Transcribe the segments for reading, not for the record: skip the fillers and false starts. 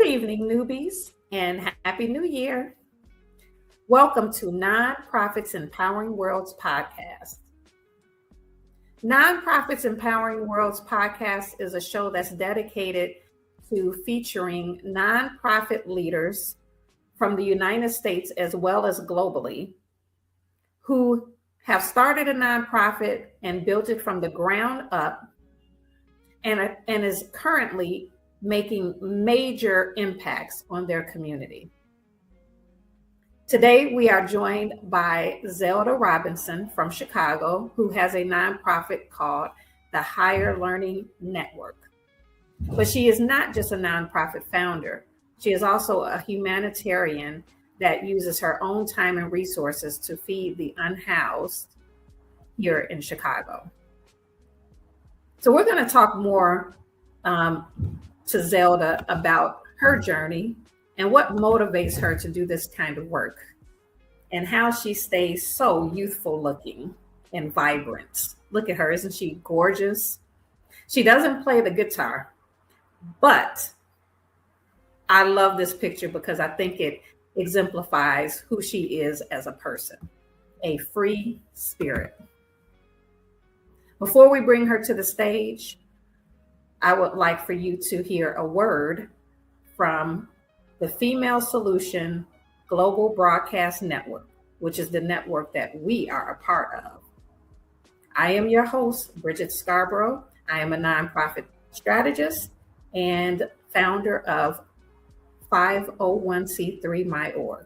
evening, newbies, and Happy New Year. Welcome to Nonprofits Empowering Worlds podcast. Nonprofits Empowering Worlds podcast is a show that's dedicated to featuring nonprofit leaders from the United States as well as globally who have started a nonprofit and built it from the ground up and is currently making major impacts on their community. Today, we are joined by Zelda Robinson from Chicago, who has a nonprofit called the Higher Learning Network. But she is not just a nonprofit founder. She is also a humanitarian that uses her own time and resources to feed the unhoused here in Chicago. So we're going to talk more to Zelda about her journey and what motivates her to do this kind of work and how she stays so youthful looking and vibrant. Look at her, isn't she gorgeous? She doesn't play the guitar, but I love this picture because I think it exemplifies who she is as a person, a free spirit. Before we bring her to the stage, I would like for you to hear a word from the Female Solution Global Broadcast Network, which is the network that we are a part of. I am your host, Bridget Scarborough. I am a nonprofit strategist and founder of 501c3 MyOrg.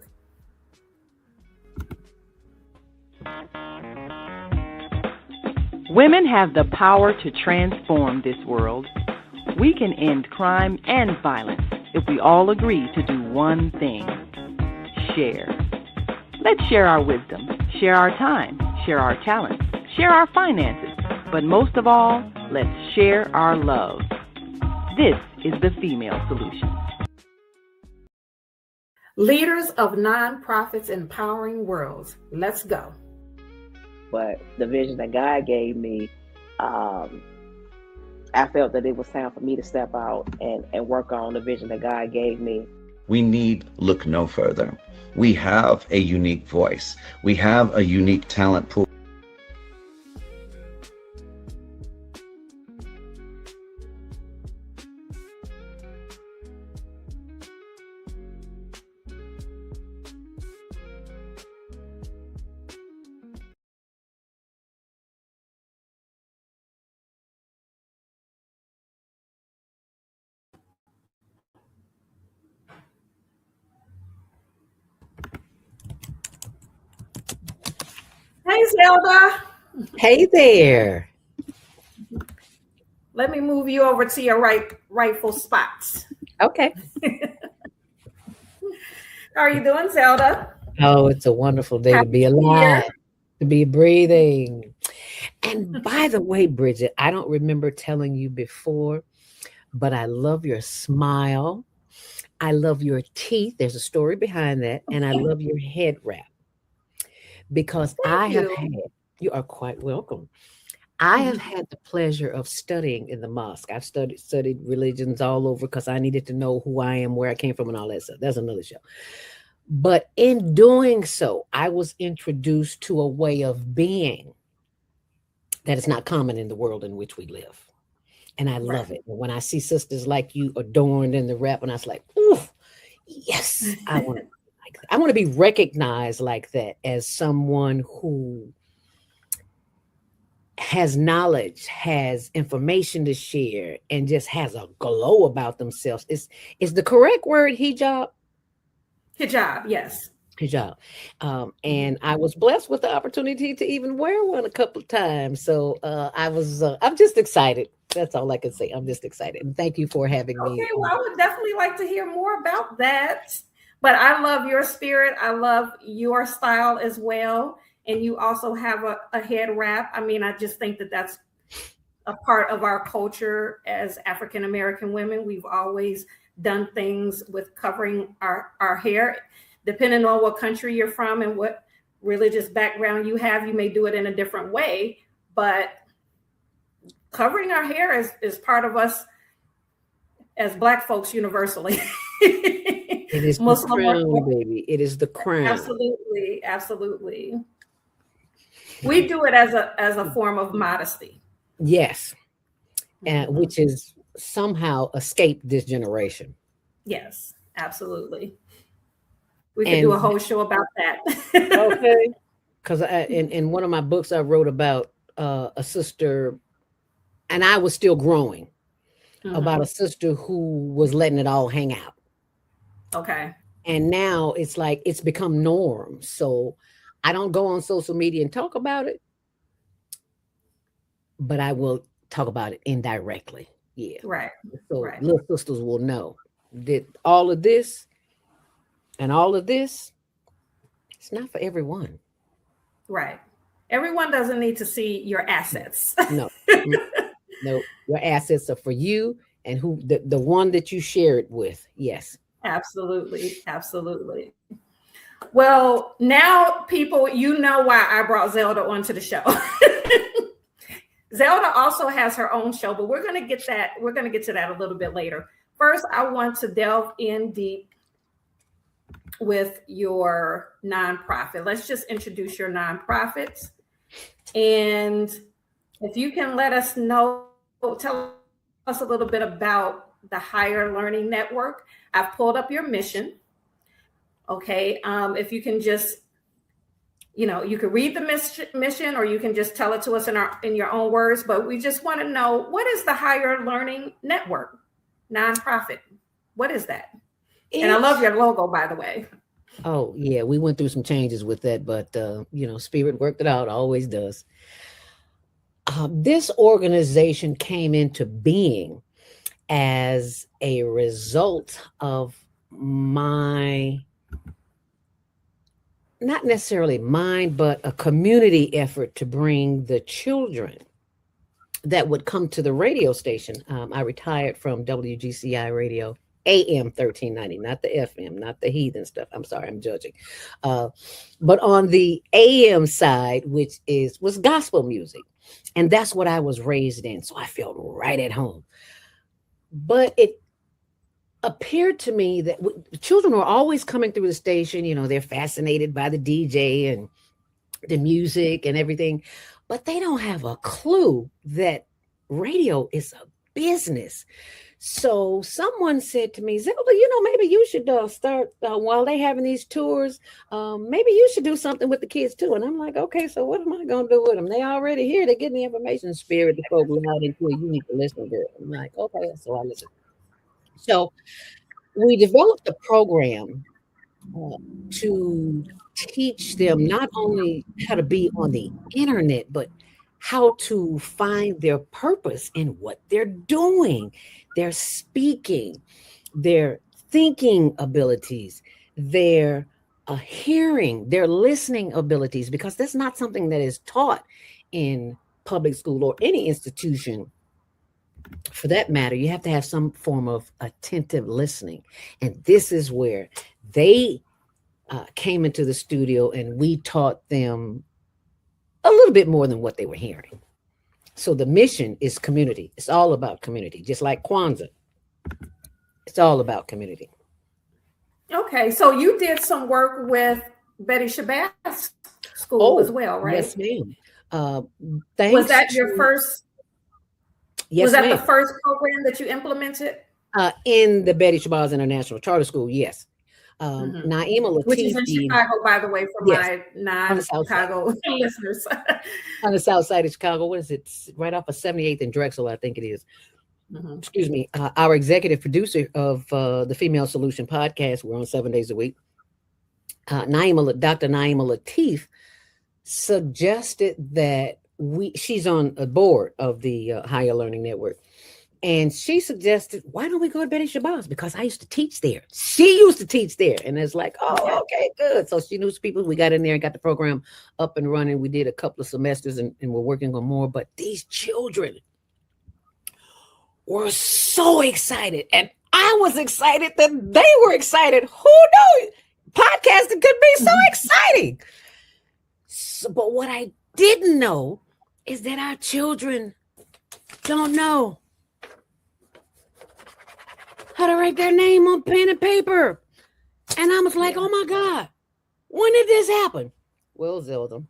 Women have the power to transform this world. We can end crime and violence if we all agree to do one thing: share. Let's share our wisdom, share our time, share our talents, share our finances, but most of all, let's share our love. This is the Female Solution. Leaders of Nonprofits Empowering Worlds, let's go. But the vision that God gave me, I felt that it was time for me to step out and work on the vision that God gave me. We need look no further. We have a unique voice. We have a unique talent pool. Hey, Zelda. Hey there. Let me move you over to your rightful spots. Okay. How are you doing, Zelda? Oh, it's a wonderful day to be alive, to be breathing. And by the way, Bridget, I don't remember telling you before, but I love your smile. I love your teeth. There's a story behind that. And I love your head wrap. Because you are quite welcome. I have had the pleasure of studying in the mosque. I've studied religions all over because I needed to know who I am, where I came from, and all that stuff. That's another show. But in doing so, I was introduced to a way of being that is not common in the world in which we live. And I love it. When I see sisters like you adorned in the wrap, and I was like, ooh, yes, I want to be recognized like that as someone who has knowledge, has information to share, and just has a glow about themselves. Is the correct word hijab? Hijab, yes. Hijab. And I was blessed with the opportunity to even wear one a couple of times. So I'm just excited. That's all I can say. I'm just excited. And thank you for having me. Okay, well, I would definitely like to hear more about that. But I love your spirit. I love your style as well. And you also have a head wrap. I mean, I just think that that's a part of our culture as African-American women. We've always done things with covering our hair. Depending on what country you're from and what religious background you have, you may do it in a different way. But covering our hair is part of us as Black folks universally. It is the Muslim or crown, baby. It is the crown. absolutely, absolutely. We do it as a form of modesty. Yes, Mhm. which is somehow escaped this generation. Yes, absolutely. We could do a And whole show about that. okay, because in one of my books I wrote about a sister, and I was still growing, about a Mhm. sister who was letting it all hang out. Okay. And now it's like it's become norm. So I don't go on social media and talk about it, but I will talk about it indirectly. Yeah. Right. So Right. little sisters will know that all of this and all of this, it's not for everyone. Right. Everyone doesn't need to see your assets. No, mm, no, your assets are for you and who the one that you share it with. Yes. Absolutely. Absolutely. Well, now people, you know why I brought Zelda onto the show. Zelda also has her own show, but we're going to get that. We're going to get to that a little bit later. First, I want to delve in deep with your nonprofit. Let's just introduce your nonprofit. And if you can let us know, tell us a little bit about the Higher Learning Network. I've pulled up your mission. Okay. If you can just, you can read the mission, or you can just tell it to us in your own words, but we just want to know, what is the Higher Learning Network nonprofit? What is that? And I love your logo, by the way. Oh yeah, we went through some changes with that, but Spirit worked it out, always does. This organization came into being as a result of my, not necessarily mine, but a community effort to bring the children that would come to the radio station. I retired from WGCI radio, AM 1390, not the FM, not the heathen stuff. I'm sorry, I'm judging. But on the AM side, which was gospel music. And that's what I was raised in. So I felt right at home. But it appeared to me that children were always coming through the station. They're fascinated by the DJ and the music and everything, but they don't have a clue that radio is a business. So someone said to me, Zelda, maybe you should start while they having these tours. Maybe you should do something with the kids too. And I'm like, okay, so what am I going to do with them? They already here. They're getting the information. Spirit, the folk loud into it. You need to listen to it. I'm like, okay, so I listen. So we developed a program to teach them not only how to be on the internet, but how to find their purpose in what they're doing, their speaking, their thinking abilities, their hearing, their listening abilities, because that's not something that is taught in public school or any institution for that matter. You have to have some form of attentive listening. And this is where they came into the studio and we taught them a little bit more than what they were hearing. So the mission is community. It's all about community, just like Kwanzaa. It's all about community. Okay, so you did some work with Betty Shabazz school as well, right? Yes, ma'am. Was that your first? Yes, was that ma'am. the first program that you implemented? In the Betty Shabazz International Charter School, yes. Naima Latif, which is in Chicago, by the way, for my non-Chicago listeners. On the south side of Chicago. What is it? Right off of 78th and Drexel, I think it is. Excuse me. Our executive producer of the Female Solution podcast, we're on 7 days a week, Dr. Naima Latif, suggested that she's on a board of the Higher Learning Network. And she suggested, why don't we go to Betty Shabazz? Because I used to teach there. She used to teach there. And it's like, oh, okay, good. So she knew some people. We got in there and got the program up and running. We did a couple of semesters and we're working on more. But these children were so excited. And I was excited that they were excited. Who knew podcasting could be so exciting? So, but what I didn't know is that our children don't know how to write their name on pen and paper. And I was like, oh my God, when did this happen? Well, Zelda,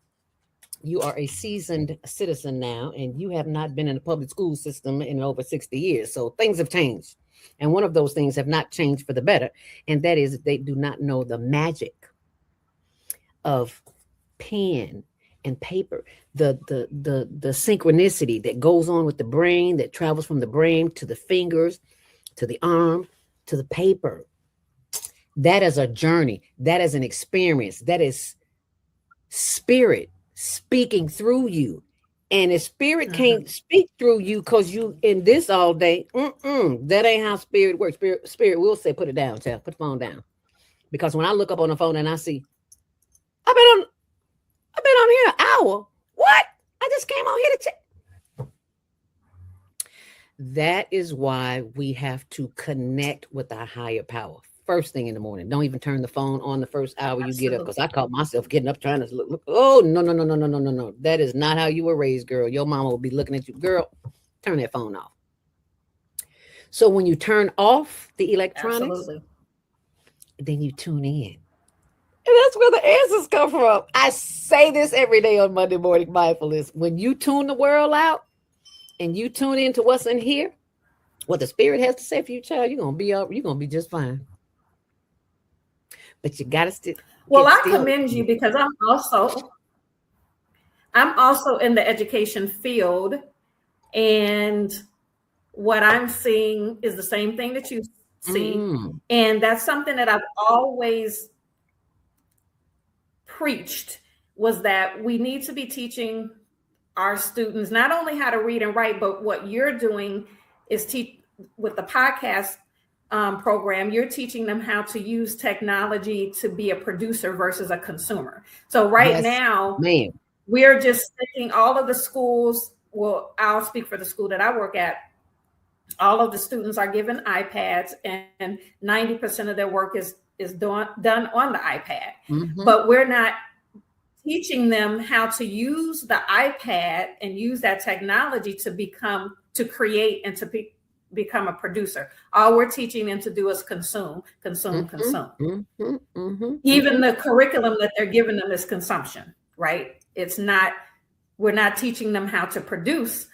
you are a seasoned citizen now, and you have not been in the public school system in over 60 years. So things have changed. And one of those things have not changed for the better. And that is they do not know the magic of pen and paper, the synchronicity that goes on with the brain, that travels from the brain to the fingers, to the arm, to the paper. That is a journey. That is an experience. That is spirit speaking through you. And if spirit can't speak through you because you in this all day, that ain't how spirit works. Spirit will say, put it down, child. Put the phone down. Because when I look up on the phone and I see, I've been on here an hour. What? I just came on here to check. That is why we have to connect with our higher power. First thing in the morning. Don't even turn the phone on the first hour you get up, because I caught myself getting up trying to look. Oh, no. That is not how you were raised, girl. Your mama will be looking at you. Girl, turn that phone off. So when you turn off the electronics, then you tune in. And that's where the answers come from. I say this every day on Monday Morning Mindfulness. When you tune the world out and you tune into what's in here, what the spirit has to say for you, child, you're gonna be just fine. But you gotta still. Well, I commend you, because I'm also in the education field, and what I'm seeing is the same thing that you see. And that's something that I've always preached, was that we need to be teaching our students not only how to read and write, but what you're doing is teach with the podcast program. You're teaching them how to use technology to be a producer versus a consumer. So now, we're just thinking all of the schools. Well, I'll speak for the school that I work at. All of the students are given iPads, and 90% of their work is done on the iPad. But we're not teaching them how to use the iPad and use that technology to create and to become a producer. All we're teaching them to do is consume. Even the curriculum that they're giving them is consumption, right? We're not teaching them how to produce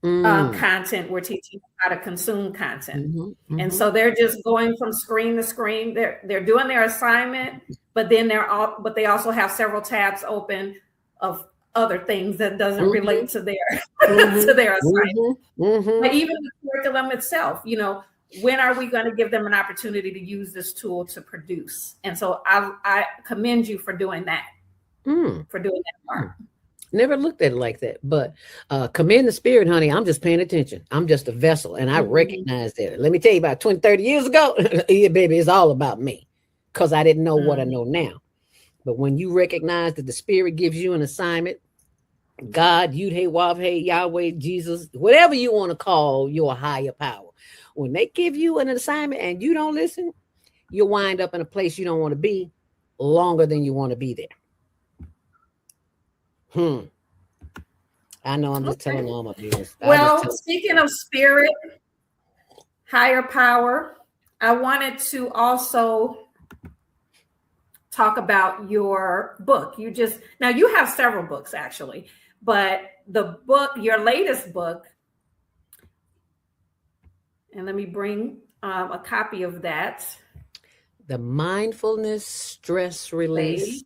content. We're teaching them how to consume content. And so they're just going from screen to screen. They're doing their assignment, but then they also have several tabs open of other things that doesn't relate to their to their assignment. But even the curriculum itself, when are we going to give them an opportunity to use this tool to produce? And so I commend you for doing that. For doing that part. Never looked at it like that, but commend the spirit, honey. I'm just paying attention. I'm just a vessel, and I recognize that. Let me tell you, about 20, 30 years ago, yeah, baby, it's all about me, because I didn't know what I know now. But when you recognize that the spirit gives you an assignment, God, Yud Hey Wav Hey, Yahweh, Jesus, whatever you want to call your higher power, when they give you an assignment and you don't listen, you'll wind up in a place you don't want to be longer than you want to be there. I know I'm just telling all my business. Well, speaking of spirit, higher power, I wanted to also talk about your book. You have several books actually, but your latest book, and let me bring a copy of that. The Mindfulness Stress Release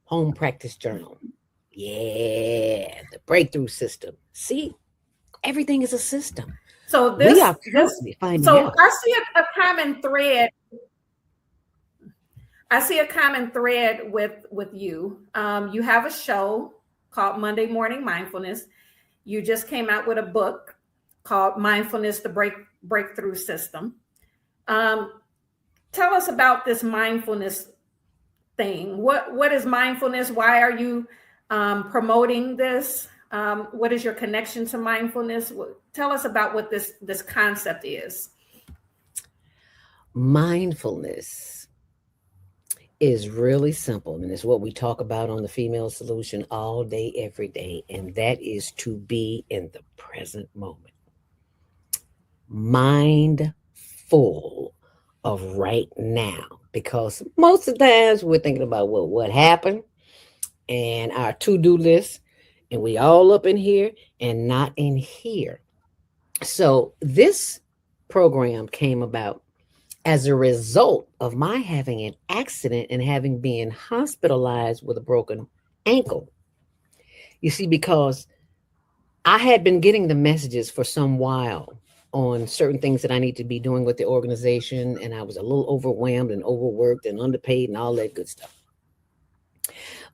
Home Practice Journal. Yeah, the breakthrough system. See, everything is a system. So I see a common thread. I see a common thread with you. You have a show called Monday Morning Mindfulness. You just came out with a book called Mindfulness, the Breakthrough System. Tell us about this mindfulness thing. What is mindfulness? Why are you promoting this? What is your connection to mindfulness? Tell us about what this concept is. Mindfulness is really simple, and it's what we talk about on the Female Solution all day, every day, and that is to be in the present moment. Mindfulness. mindful of right now, because most of the times we're thinking about what happened and our to-do list, and we all up in here and not in here. So this program came about as a result of my having an accident and having been hospitalized with a broken ankle. You see, because I had been getting the messages for some while on certain things that I need to be doing with the organization, and I was a little overwhelmed and overworked and underpaid and all that good stuff.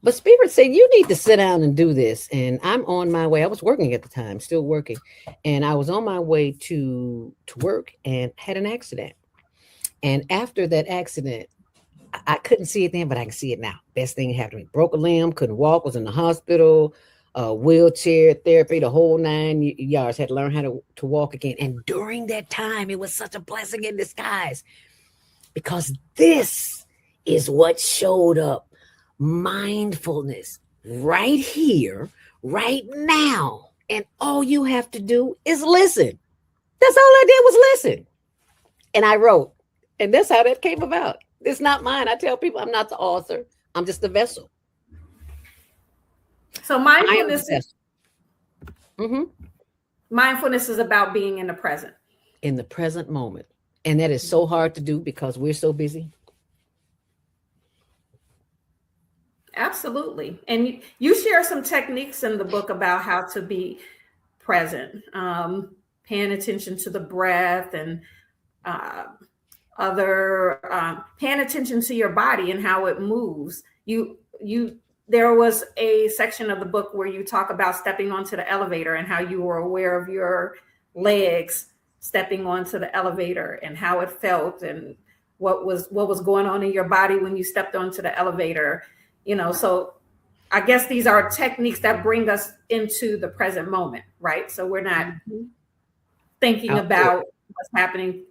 But Spirit said, you need to sit down and do this. And I'm on my way. I was working at the time, still working. And I was on my way to work and had an accident. And after that accident, I couldn't see it then, but I can see it now. Best thing happened to me. Broke a limb, couldn't walk, was in the hospital, wheelchair therapy, the whole 9 yards, had to learn how to walk again. And during that time, it was such a blessing in disguise, because this is what showed up. Mindfulness right here, right now. And all you have to do is listen. That's all I did was listen. And I wrote. And that's how that came about. It's not mine. I tell people I'm not the author. I'm just the vessel. So mindfulness Mm-hmm. Mindfulness is about being in the present. In the present moment. And that is so hard to do because we're so busy. Absolutely. And you share some techniques in the book about how to be present, paying attention to the breath and paying attention to your body and how it moves. There was a section of the book where you talk about stepping onto the elevator and how you were aware of your legs stepping onto the elevator and how it felt and what was going on in your body when you stepped onto the elevator. So I guess these are techniques that bring us into the present moment, right? So we're not thinking about what's happening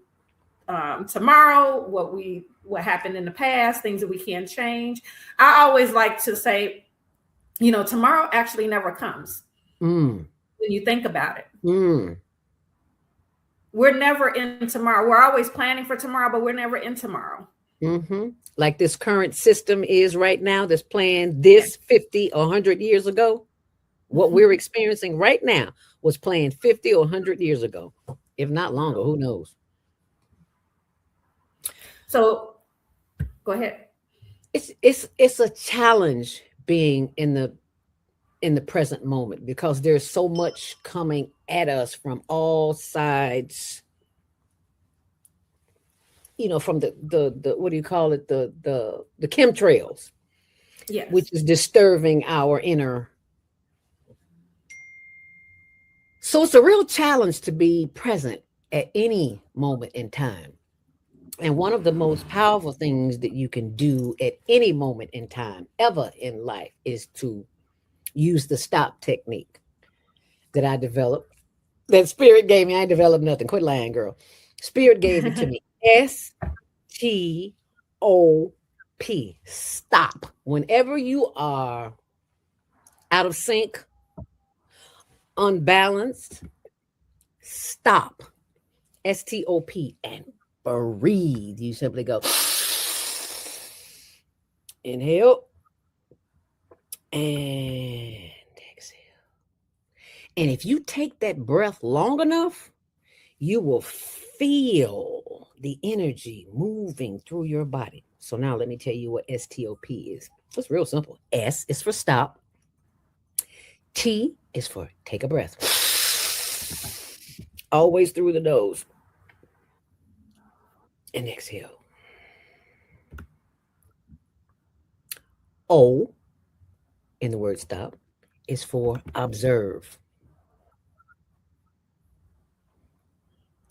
tomorrow, what happened in the past, things that we can't change. I always like to say, tomorrow actually never comes when you think about it. We're never in tomorrow. We're always planning for tomorrow, but we're never in tomorrow. Mm-hmm. Like this current system is right now, that's planned this 50 or 100 years ago. What we're experiencing right now was planned 50 or 100 years ago, if not longer. Who knows? So go ahead. It's a challenge being in the present moment, because there's so much coming at us from all sides. From the what do you call it? The chemtrails, yes, which is disturbing our inner. So it's a real challenge to be present at any moment in time. And one of the most powerful things that you can do at any moment in time ever in life is to use the stop technique that I developed, that Spirit gave me. I ain't developed nothing. Quit lying, girl. Spirit gave it to me. STOP. Stop. Whenever you are out of sync, unbalanced, stop. STOP and breathe. You simply go inhale and exhale. And if you take that breath long enough, you will feel the energy moving through your body. So now let me tell you what STOP is. It's real simple. S is for stop. T is for take a breath. Always through the nose. And exhale. O in the word stop is for observe.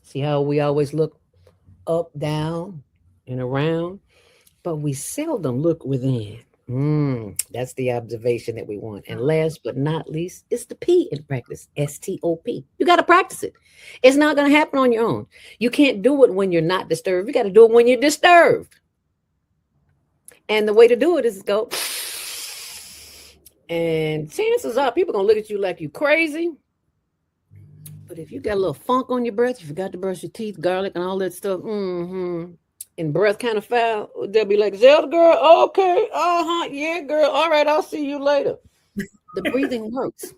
See how we always look up, down, and around, but we seldom look within. That's the observation that we want. And last but not least, it's the P in practice, STOP. You got to practice it. It's not going to happen on your own. You can't do it when you're not disturbed. You got to do it when you're disturbed. And the way to do it is go, and chances are people are going to look at you like you crazy. But if you got a little funk on your breath, you forgot to brush your teeth, garlic, and all that stuff, and breath kind of foul, they'll be like, Zelda girl, okay, yeah, girl, all right, I'll see you later. The breathing works.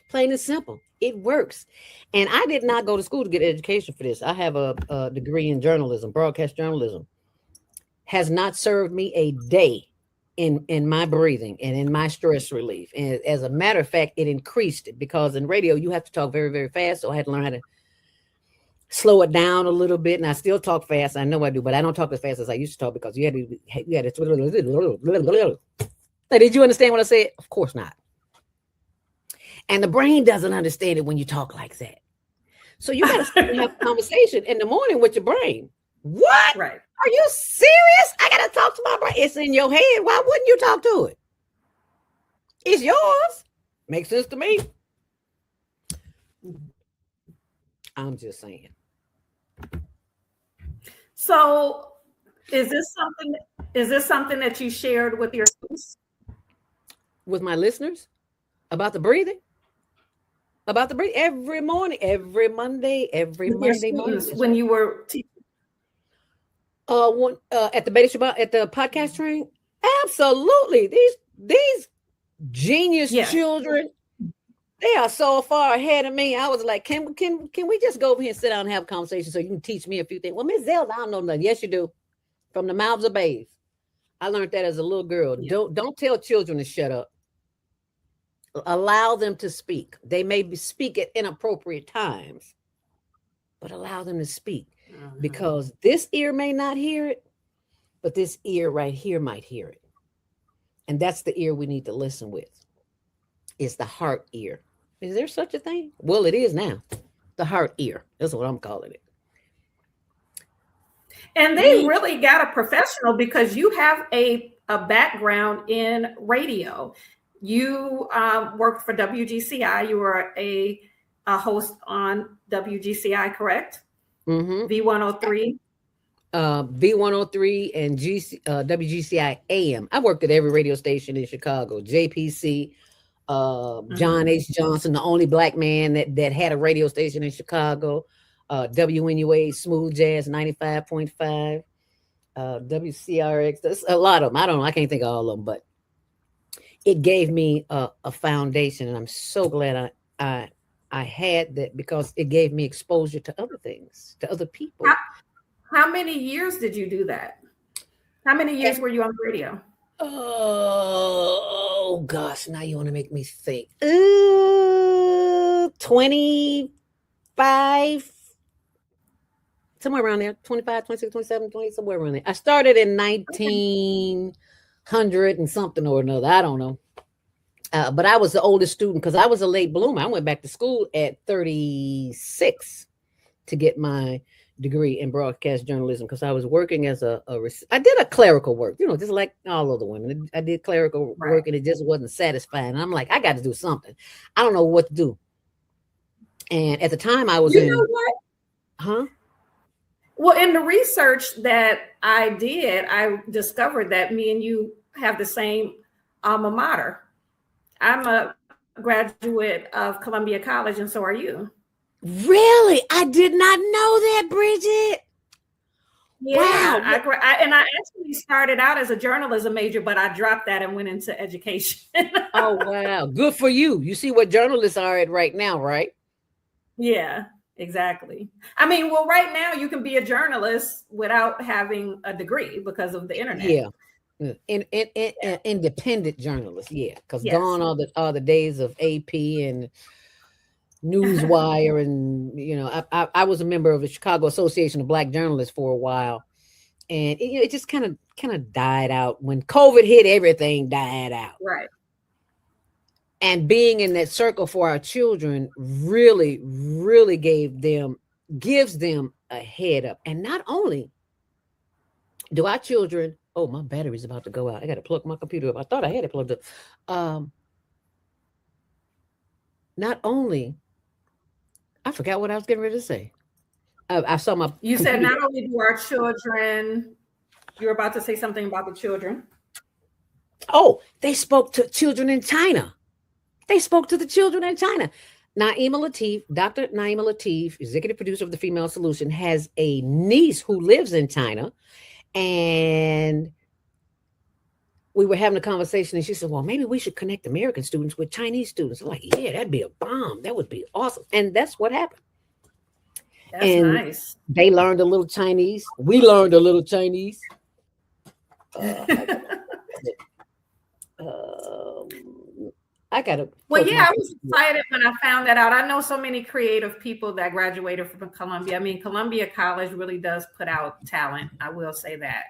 Plain and simple. It works. And I did not go to school to get education for this. I have a degree in journalism, broadcast journalism. Has not served me a day in my breathing and in my stress relief. And as a matter of fact, it increased it because in radio, you have to talk very, very fast. So I had to learn how to slow it down a little bit. And I still talk fast. I know I do, but I don't talk as fast as I used to talk because you had to. Did you understand what I said? Of course not. And the brain doesn't understand it when you talk like that. So you got to have a conversation in the morning with your brain. What? Right. Are you serious? I got to talk to my brain. It's in your head. Why wouldn't you talk to it? It's yours. Makes sense to me. I'm just saying. So is this something that you shared with your students? With my listeners? About the breathing? About the breathing every morning, every Monday morning. When you were teaching? At the podcast train? Absolutely. These genius children, they are so far ahead of me. I was like, can we just go over here and sit down and have a conversation so you can teach me a few things? Well, Miss Zelda, I don't know nothing. Yes, you do. From the mouths of babes. I learned that as a little girl. Yeah. Don't tell children to shut up. Allow them to speak. They may speak at inappropriate times, but allow them to speak because this ear may not hear it, but this ear right here might hear it. And that's the ear we need to listen with. It's the heart ear. Is there such a thing? Well, it is now. The heart ear. That's what I'm calling it. And they really got a professional because you have a background in radio. You worked for WGCI. You were a host on WGCI, correct? Mm-hmm. V103. V103 and WGCI AM. I worked at every radio station in Chicago. JPC, John H. Johnson, the only black man that had a radio station in Chicago. WNUA, Smooth Jazz 95.5. WCRX. There's a lot of them. I don't know. I can't think of all of them, but it gave me a foundation, and I'm so glad I had that because it gave me exposure to other things, to other people. How many years did you do that? How many years were you on radio? Oh gosh, now you want to make me think. 25, somewhere around there, 25, 26, 27, 20, somewhere around there. I started in 1900 and something or another. I don't know. But I was the oldest student because I was a late bloomer. I went back to school at 36 to get my degree in broadcast journalism because I was working as I did a clerical work, just like all other women. I did clerical work and it just wasn't satisfying. And I'm like, I got to do something. I don't know what to do. And at the time I was Well, in the research that I did, I discovered that me and you have the same alma mater. I'm a graduate of Columbia College, and so are you. Really? I did not know that, Bridget. Yeah, wow. I actually started out as a journalism major, but I dropped that and went into education. Oh, wow. Good for you. You see what journalists are at right now, right? Yeah, exactly. I mean, well, right now you can be a journalist without having a degree because of the internet. Yeah. Independent journalist, because gone all the days of AP and Newswire, and I was a member of the Chicago Association of Black Journalists for a while, and it just kind of died out when COVID hit. Everything died out, right? And being in that circle for our children really, really gives them a head up. And not only do our children. Oh, my battery's about to go out. I got to plug my computer up. I thought I had it plugged up. Not only, I forgot what I was getting ready to say. I saw my. You said not only do our children. You're about to say something about the children. Oh, they spoke to children in China. They spoke to the children in China. Naima Latif, Dr. Naima Latif, executive producer of the Female Solution, has a niece who lives in China. And we were having a conversation and she said, well, maybe we should connect American students with Chinese students. I'm like, yeah, that'd be a bomb. That would be awesome. And that's what happened. That's and nice. They learned a little Chinese. We learned a little Chinese. I gotta. Well, yeah, I was excited when I found that out. I know so many creative people that graduated from Columbia. I mean, Columbia College really does put out talent. I will say that.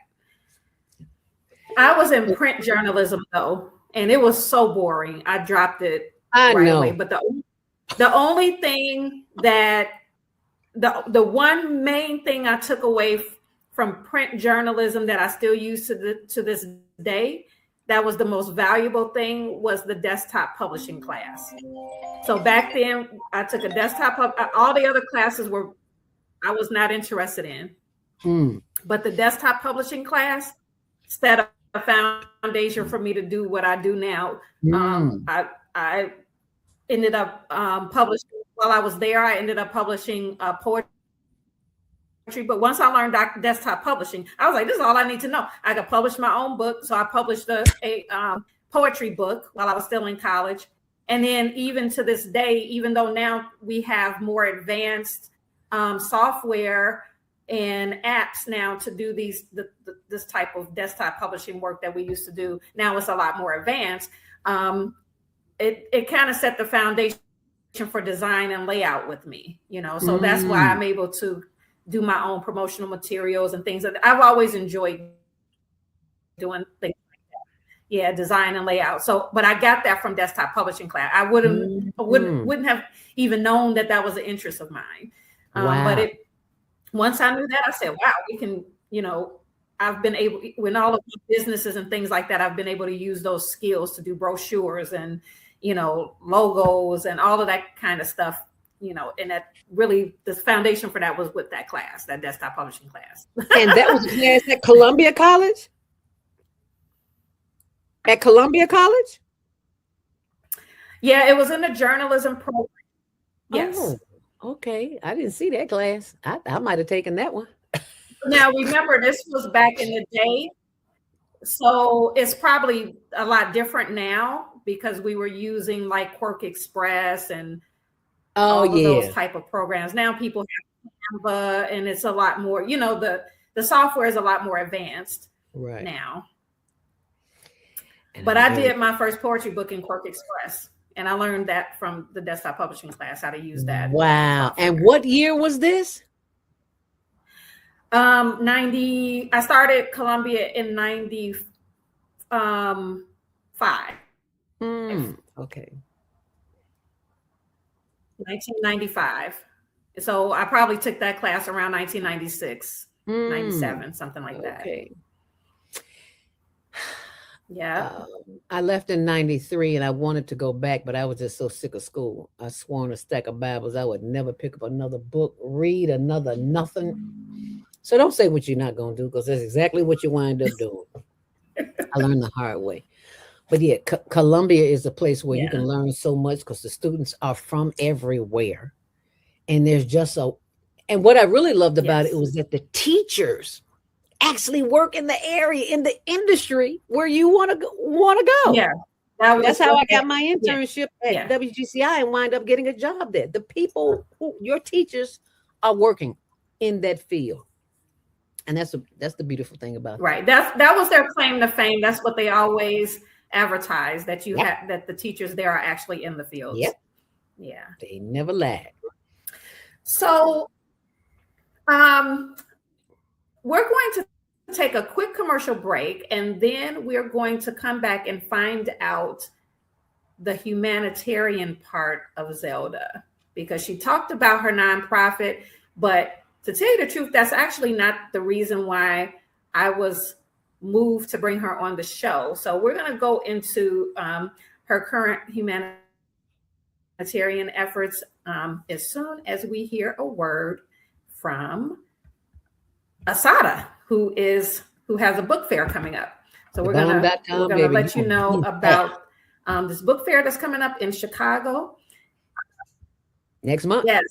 I was in print journalism though, and it was so boring. I dropped it right away. But the only thing that the one main thing I took away from print journalism that I still use to this day, that was the most valuable thing, was the desktop publishing class. So back then I took a desktop, all the other classes I was not interested in, but the desktop publishing class set up a foundation for me to do what I do now. I ended up publishing, while I was there, I ended up publishing poetry. But once I learned desktop publishing, I was like, this is all I need to know. I could publish my own book. So I published a poetry book while I was still in college. And then even to this day, even though now we have more advanced software and apps now to do this type of desktop publishing work that we used to do, now it's a lot more advanced. It kind of set the foundation for design and layout with me, so that's why I'm able to do my own promotional materials and things. I've always enjoyed doing things like that. Yeah, design and layout. So, but I got that from desktop publishing class. I wouldn't have even known that was an interest of mine. But once I knew that, I said, wow, we can, I've been able, when all of the businesses and things like that, I've been able to use those skills to do brochures and, logos and all of that kind of stuff, and that really the foundation for that was with that class, that desktop publishing class. And that was a class at Columbia College? At Columbia College? Yeah, it was in the journalism program. Yes. Oh, okay. I didn't see that class. I might have taken that one. Now, remember, this was back in the day. So it's probably a lot different now because we were using like Quark Express and all of those type of programs. Now people have Canva, and it's a lot more, the software is a lot more advanced now. But I did my first poetry book in Quark Express, and I learned that from the desktop publishing class, how to use that. Wow. And what year was this? 90. I started Columbia in 95. Okay. 1995. So I probably took that class around 1996, 97, something like that. Okay. Yeah. I left in 93 and I wanted to go back, but I was just so sick of school. I swore on a stack of Bibles I would never pick up another book, read another nothing. So don't say what you're not going to do, because that's exactly what you wind up doing. I learned the hard way. But yeah, Columbia is a place where you can learn so much because the students are from everywhere. And there's just and what I really loved about it was that the teachers actually work in the area, in the industry where you want to go. Yeah. That's how I got my internship at WGCI and wind up getting a job there. The people your teachers are working in that field. And that's the beautiful thing about it. Right. That was their claim to fame. That's what they always advertise, that you have, that the teachers there are actually in the fields. Yep. Yeah. They never lag. So we're going to take a quick commercial break, and then we're going to come back and find out the humanitarian part of Zelda, because she talked about her nonprofit, but to tell you the truth, that's actually not the reason why I was moved to bring her on the show. So we're going to go into her current humanitarian efforts as soon as we hear a word from Asada, who has a book fair coming up. So we're going to let you know about this book fair that's coming up in Chicago. Next month. Yes,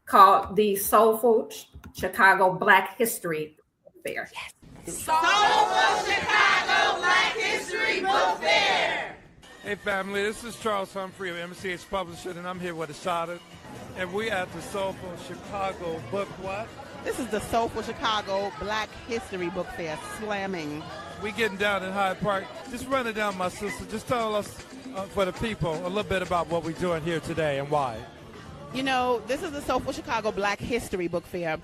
called the Soulful Chicago Black History Fair. Yes. Soulful Chicago Black History Book Fair. Hey family, this is Charles Humphrey of MCH Publishing, and I'm here with Ashada, and we at the Soulful Chicago Book what? This is the Soulful Chicago Black History Book Fair, slamming. We getting down in Hyde Park. Just run it down, my sister. Just tell us, for the people, a little bit about what we're doing here today and why. You know, this is the Soulful Chicago Black History Book Fair,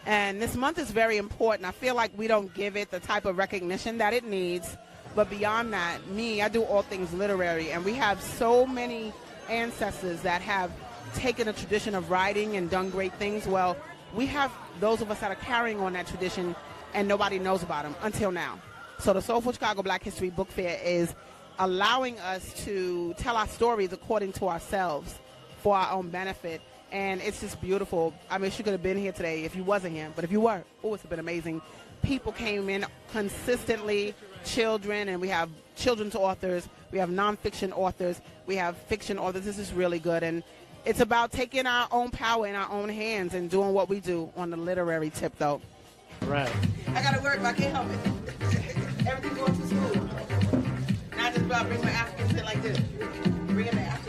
and this month is very important. I feel like we don't give it the type of recognition that it needs, but beyond that, I do all things literary, and we have so many ancestors that have taken a tradition of writing and done great things. Well, we have those of us that are carrying on that tradition, and nobody knows about them until now. So the Soulful Chicago Black History Book Fair is allowing us to tell our stories according to ourselves for our own benefit, and it's just beautiful. I mean, she could have been here today if you wasn't here, but if you were, it's been amazing. People came in consistently, children, and we have children's authors, we have nonfiction authors, we have fiction authors. This is really good, and it's about taking our own power in our own hands and doing what we do on the literary tip, though. Right. I gotta work, but I can't help it. Everything going too smooth. Not just about bring my African shit like this. Bring it back.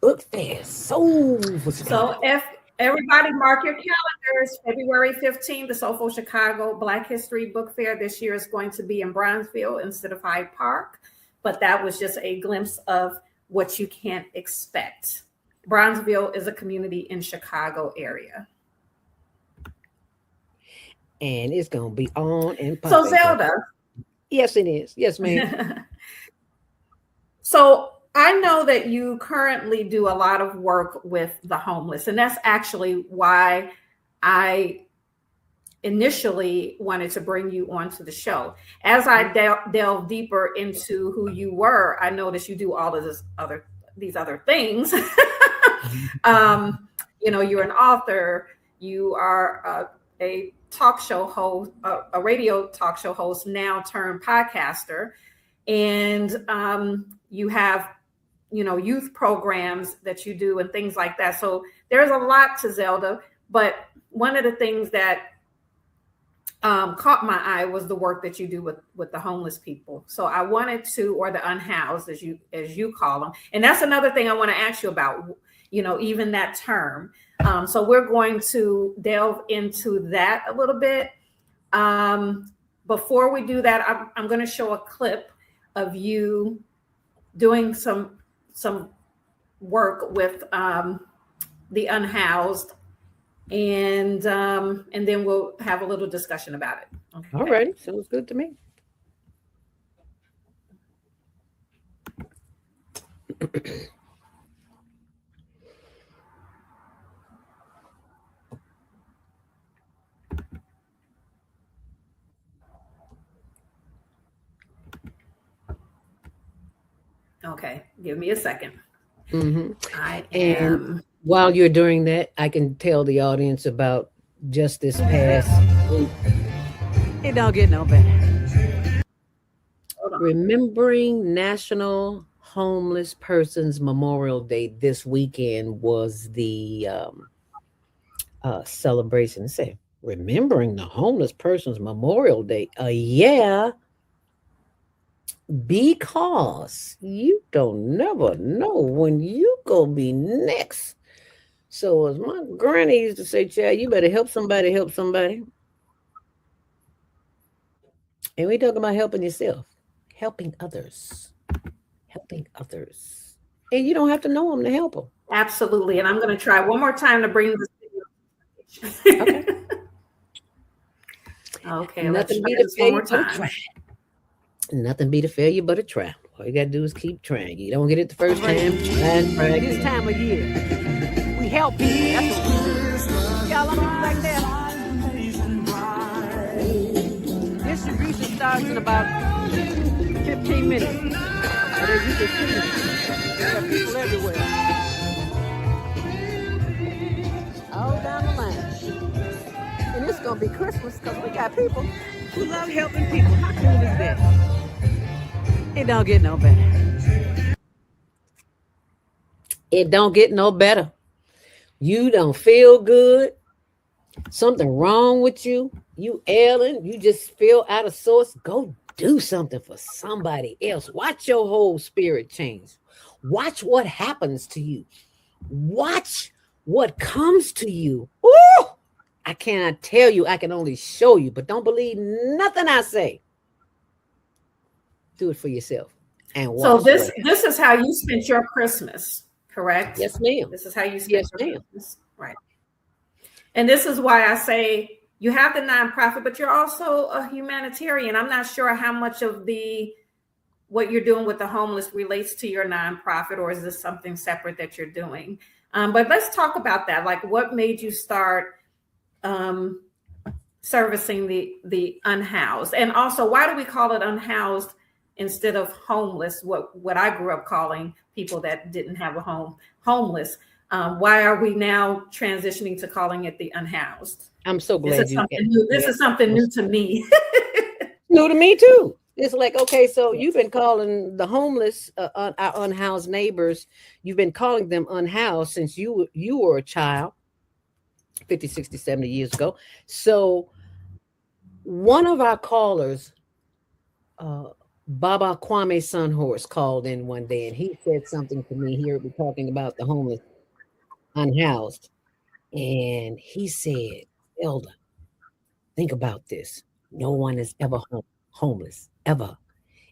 Book fair. So if everybody mark your calendars, February 15th, the Soulful Chicago Black History Book Fair this year is going to be in Bronzeville instead of Hyde Park. But that was just a glimpse of what you can expect. Bronzeville is a community in Chicago area. And it's going to be on and popping. So Zelda. Yes, it is. Yes, ma'am. So I know that you currently do a lot of work with the homeless, and that's actually why I initially wanted to bring you onto the show. As I delve deeper into who you were, I noticed you do all of these other things. You're an author, you are a talk show host, a radio talk show host, now turned podcaster, and you have youth programs that you do and things like that. So there's a lot to Zelda, but one of the things that caught my eye was the work that you do with the homeless people. So I wanted to, or the unhoused, as you call them. And that's another thing I want to ask you about, even that term. So we're going to delve into that a little bit. Before we do that, I'm going to show a clip of you doing some work with the unhoused, and then we'll have a little discussion about it. Okay. All right, sounds good to me. Okay, give me a second. Mm-hmm. And while you're doing that, I can tell the audience about just this past week. It don't get no better. Remembering National Homeless Persons Memorial Day this weekend was the celebration. Say, remembering the Homeless Persons Memorial Day. Yeah. Because you don't never know when you gonna be next. So as my granny used to say, child, you better help somebody. And we talk about helping yourself, helping others. And you don't have to know them to help them. Absolutely. And I'm going to try one more time to bring this video. Okay. Okay. Nothing beat a failure but a try. Nothing beat a failure but a try. All you got to do is keep trying. You don't get it the first time. Try This time of year, we help people. That's what we do. Y'all on like that? Distribution starts in about 15 minutes. And as you can see, there are people everywhere. gonna be Christmas because we got people who love helping people. How cool is that? It don't get no better. It don't get no better. You don't feel good. Something wrong with you. You ailing. You just feel out of sorts. Go do something for somebody else. Watch your whole spirit change. Watch what happens to you. Watch what comes to you. Ooh! I cannot tell you. I can only show you. But don't believe nothing I say. Do it for yourself. And watch. So this is how you spent your Christmas, correct? Yes, ma'am. This is how you spent Yes, your ma'am. Christmas, right? And this is why I say you have the nonprofit, but you're also a humanitarian. I'm not sure how much of what you're doing with the homeless relates to your nonprofit, or is this something separate that you're doing? But let's talk about that. Like, what made you start servicing the unhoused? And also, why do we call it unhoused instead of homeless? What I grew up calling people that didn't have a home, homeless. Why are we now transitioning to calling it the unhoused? I'm so glad this is something new to me. New to me too. It's like, okay, so you've been calling the homeless, our unhoused neighbors, you've been calling them unhoused since you were a child 50, 60, 70 years ago. So one of our callers, Baba Kwame Sunhorse, called in one day and he said something to me. He heard me talking about the homeless unhoused. And he said, Elder, think about this. No one is ever homeless, ever.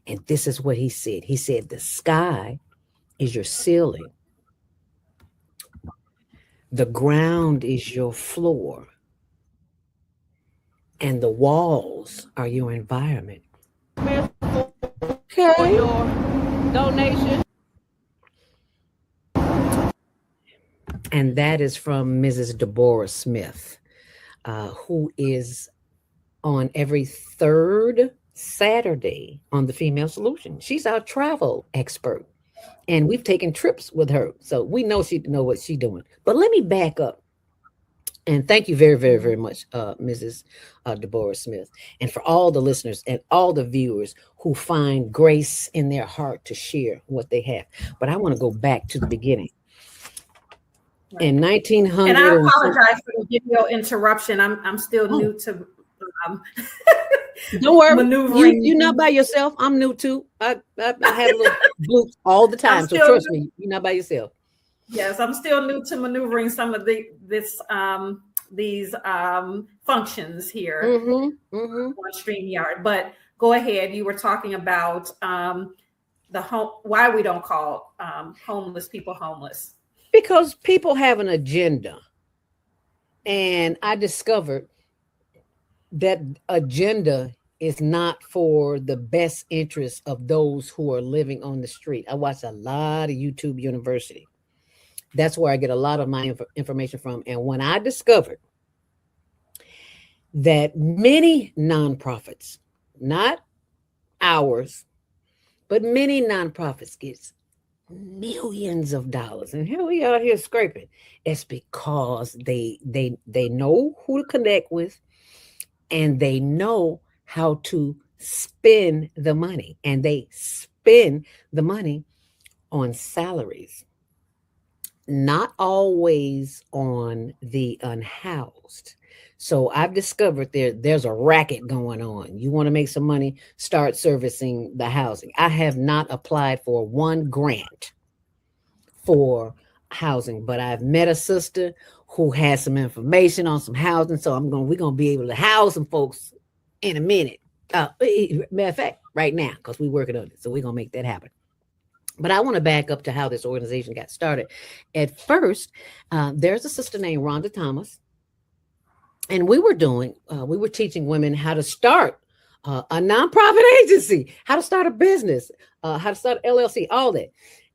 And this is what he said. He said, the sky is your ceiling. The ground is your floor. And the walls are your environment. Okay. For your donation. And that is from Mrs. Deborah Smith, who is on every third Saturday on the Female Solution. She's our travel expert. And we've taken trips with her. So we know she know what she's doing. But let me back up. And thank you very, very, very much, Mrs. Deborah Smith. And for all the listeners and all the viewers who find grace in their heart to share what they have. But I want to go back to the beginning. Right. In 1900. And I apologize for the video interruption. I'm still new to don't worry, maneuvering. You're not by yourself. I'm new too. I have little bloops all the time. So trust me, you're not by yourself. Yes, I'm still new to maneuvering some of these functions here on StreamYard. But go ahead. You were talking about why we don't call homeless people homeless. Because people have an agenda. And I discovered that agenda is not for the best interest of those who are living on the street. I watch a lot of YouTube University. That's where I get a lot of my information from. And when I discovered that many nonprofits, not ours, but many nonprofits get millions of dollars, and here we are here scraping. It's because they know who to connect with, and they know how to spend the money, and they spend the money on salaries, not always on the unhoused. So I've discovered there's a racket going on. You want to make some money, start servicing the housing. I have not applied for one grant for housing, but I've met a sister who has some information on some housing. So we're gonna be able to house some folks in a minute. Matter of fact, right now, because we're working on it. So we're gonna make that happen. But I want to back up to how this organization got started. At first, there's a sister named Rhonda Thomas. And we were teaching women how to start a nonprofit agency, how to start a business, how to start an LLC, all that.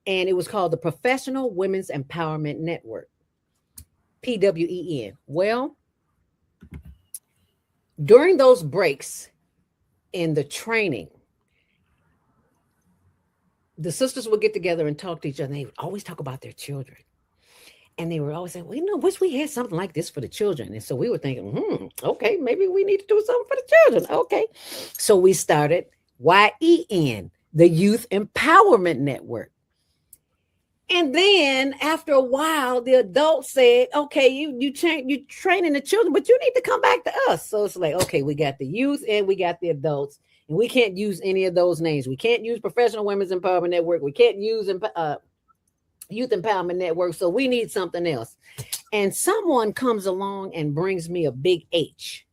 And it was called the Professional Women's Empowerment Network, PWEN. Well, during those breaks in the training, the sisters would get together and talk to each other. They would always talk about their children. And they were always saying, well, wish we had something like this for the children. And so we were thinking, okay, maybe we need to do something for the children. Okay. So we started YEN, the Youth Empowerment Network. And then after a while, the adults said, okay, you training the children, but you need to come back to us. So it's like, okay, we got the youth and we got the adults, and we can't use any of those names. We can't use Professional Women's Empowerment Network. We can't use Youth Empowerment Network. So we need something else. And someone comes along and brings me a big H.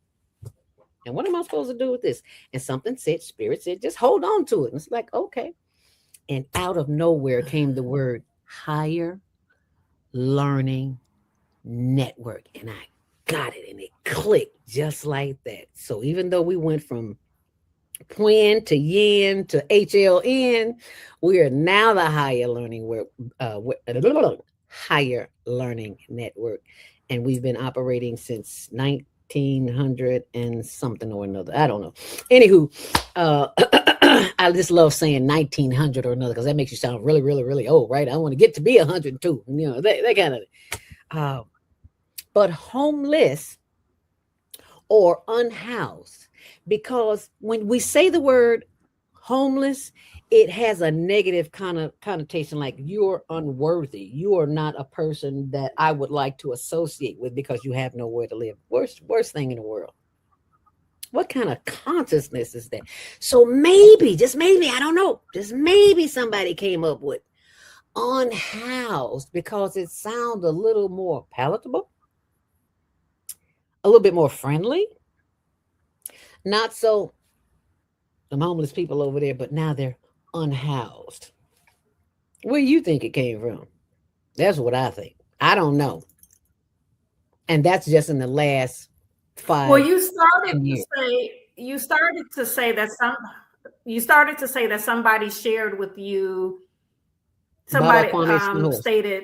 And what am I supposed to do with this? And something said, Spirit said, just hold on to it. And it's like, okay. And out of nowhere came the word Higher Learning Network. And I got it, and it clicked just like that. So even though we went from Pwen to Yen to HLN, we are now the Higher Learning Network, and we've been operating since 1900 and something or another. I don't know. Anywho, I just love saying 1900 or another because that makes you sound really, really, really old, right? I want to get to be 102, that kind of. But homeless or unhoused, because when we say the word homeless, it has a negative connotation, like you're unworthy. You are not a person that I would like to associate with because you have nowhere to live. Worst thing in the world. What kind of consciousness is that? So maybe, just maybe, I don't know, just maybe somebody came up with unhoused because it sounds a little more palatable, a little bit more friendly. Not so the homeless people over there, but now they're unhoused. Where do you think it came from? That's what I think. I don't know. And that's just in the last 5 Well, you started years. to say that somebody shared with you. Somebody stated,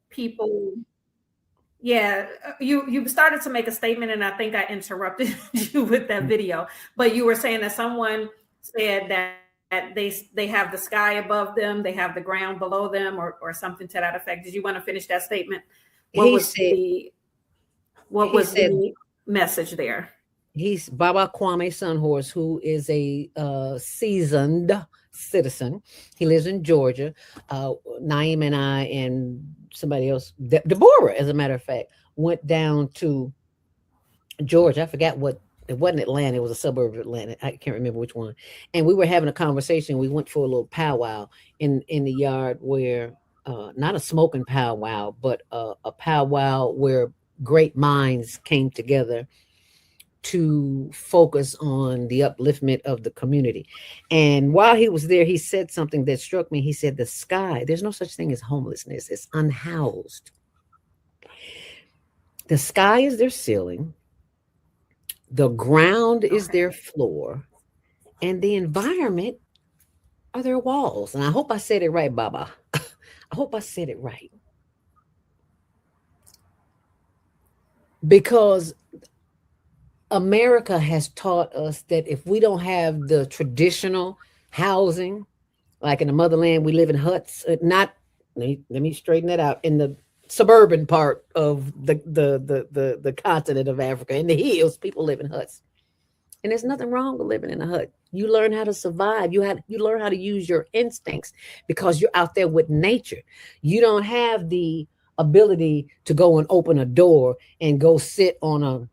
people. Yeah, you started to make a statement, and I think I interrupted you with that video. But you were saying that someone said that they have the sky above them, they have the ground below them, or something to that effect. Did you want to finish that statement? What was the message there? He's Baba Kwame Sunhorse, who is a seasoned citizen. He lives in Georgia. Naeem and I and somebody else, Deborah, as a matter of fact, went down to Georgia. I forgot what. It wasn't Atlanta. It was a suburb of Atlanta. I can't remember which one. And we were having a conversation. We went for a little powwow in the yard where, not a smoking powwow, but a powwow where great minds came together to focus on the upliftment of the community. And while he was there, he said something that struck me. He said, the sky, there's no such thing as homelessness. It's unhoused. The sky is their ceiling. The ground is their floor. And the environment are their walls. And I hope I said it right, Baba. I hope I said it right. Because America has taught us that if we don't have the traditional housing, like in the motherland, we live in huts. Let me straighten that out. In the suburban part of the continent of Africa, in the hills, people live in huts, and there's nothing wrong with living in a hut. You learn how to survive. You learn how to use your instincts because you're out there with nature. You don't have the ability to go and open a door and go sit on a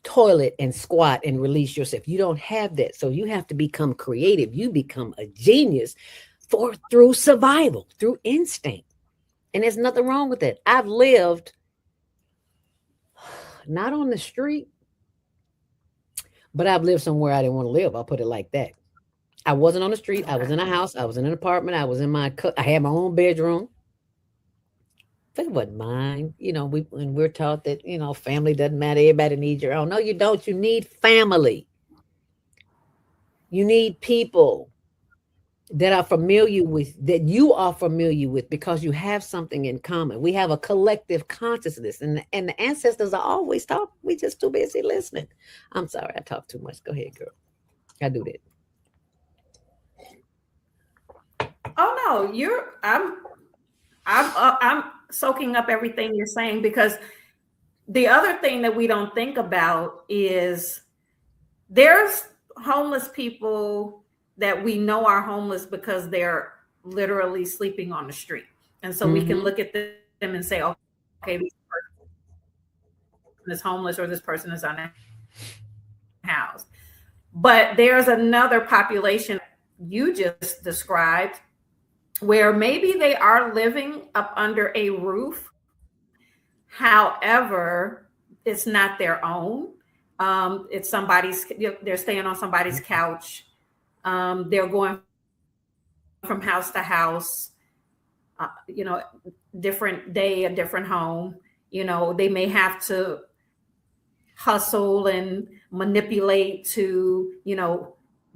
toilet and squat and release yourself. You don't have that. So you have to become creative. You become a genius through survival, through instinct. And there's nothing wrong with that. I've lived not on the street, but I've lived somewhere I didn't want to live. I'll put it like that. I wasn't on the street. I was in a house. I was in an apartment. I was in I had my own bedroom. It wasn't mine. When we're taught that, family doesn't matter. Everybody needs your own. No, you don't. You need family. You need people that you are familiar with because you have something in common. We have a collective consciousness, and the ancestors are always talking. We just too busy listening. I'm sorry, I talk too much. Go ahead, girl. I do that. Oh no, soaking up everything you're saying, because the other thing that we don't think about is there's homeless people that we know are homeless because they're literally sleeping on the street. And so we can look at them and say, okay, this person is homeless or this person is unhoused. But there's another population you just described where maybe they are living up under a roof. However, it's not their own. It's somebody's, they're staying on somebody's couch. They're going from house to house, different day, a different home. They may have to hustle and manipulate to,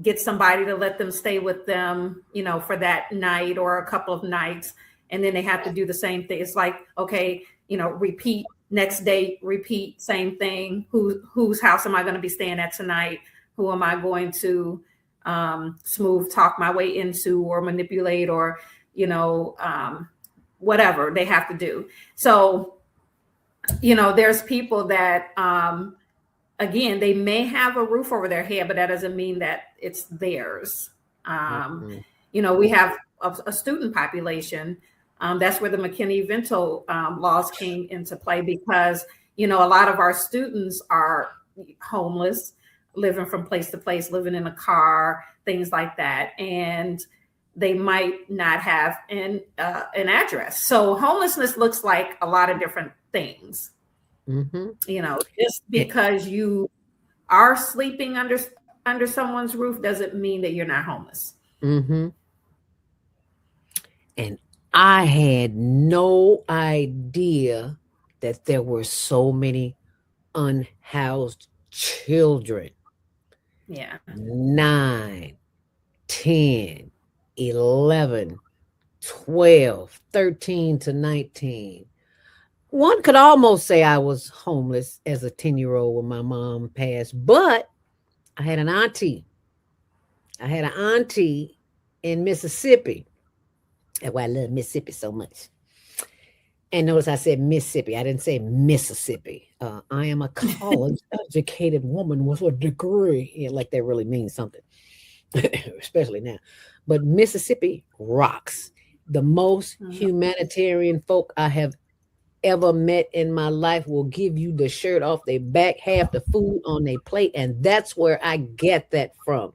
get somebody to let them stay with them, for that night or a couple of nights. And then they have to do the same thing. It's like, okay, repeat, next day, repeat, same thing. Whose house am I going to be staying at tonight? Who am I going to smooth talk my way into or manipulate or, whatever they have to do. So, there's people that, again, they may have a roof over their head, but that doesn't mean that it's theirs. We have a student population. That's where the McKinney-Vento laws came into play, because, a lot of our students are homeless, living from place to place, living in a car, things like that. And they might not have an address. So homelessness looks like a lot of different things. Just because you are sleeping under someone's roof doesn't mean that you're not homeless. And I had no idea that there were so many unhoused children. Yeah. 9, 10, 11, 12, 13 to 19. One could almost say I was homeless as a 10-year-old when my mom passed, but I had an auntie. In Mississippi. That's why I love Mississippi so much. And notice I said Mississippi. I didn't say Mississippi. I am a college-educated woman with a degree. Yeah, like that really means something, especially now. But Mississippi rocks. The most humanitarian folk I have ever met in my life will give you the shirt off their back, half the food on their plate, and that's where I get that from.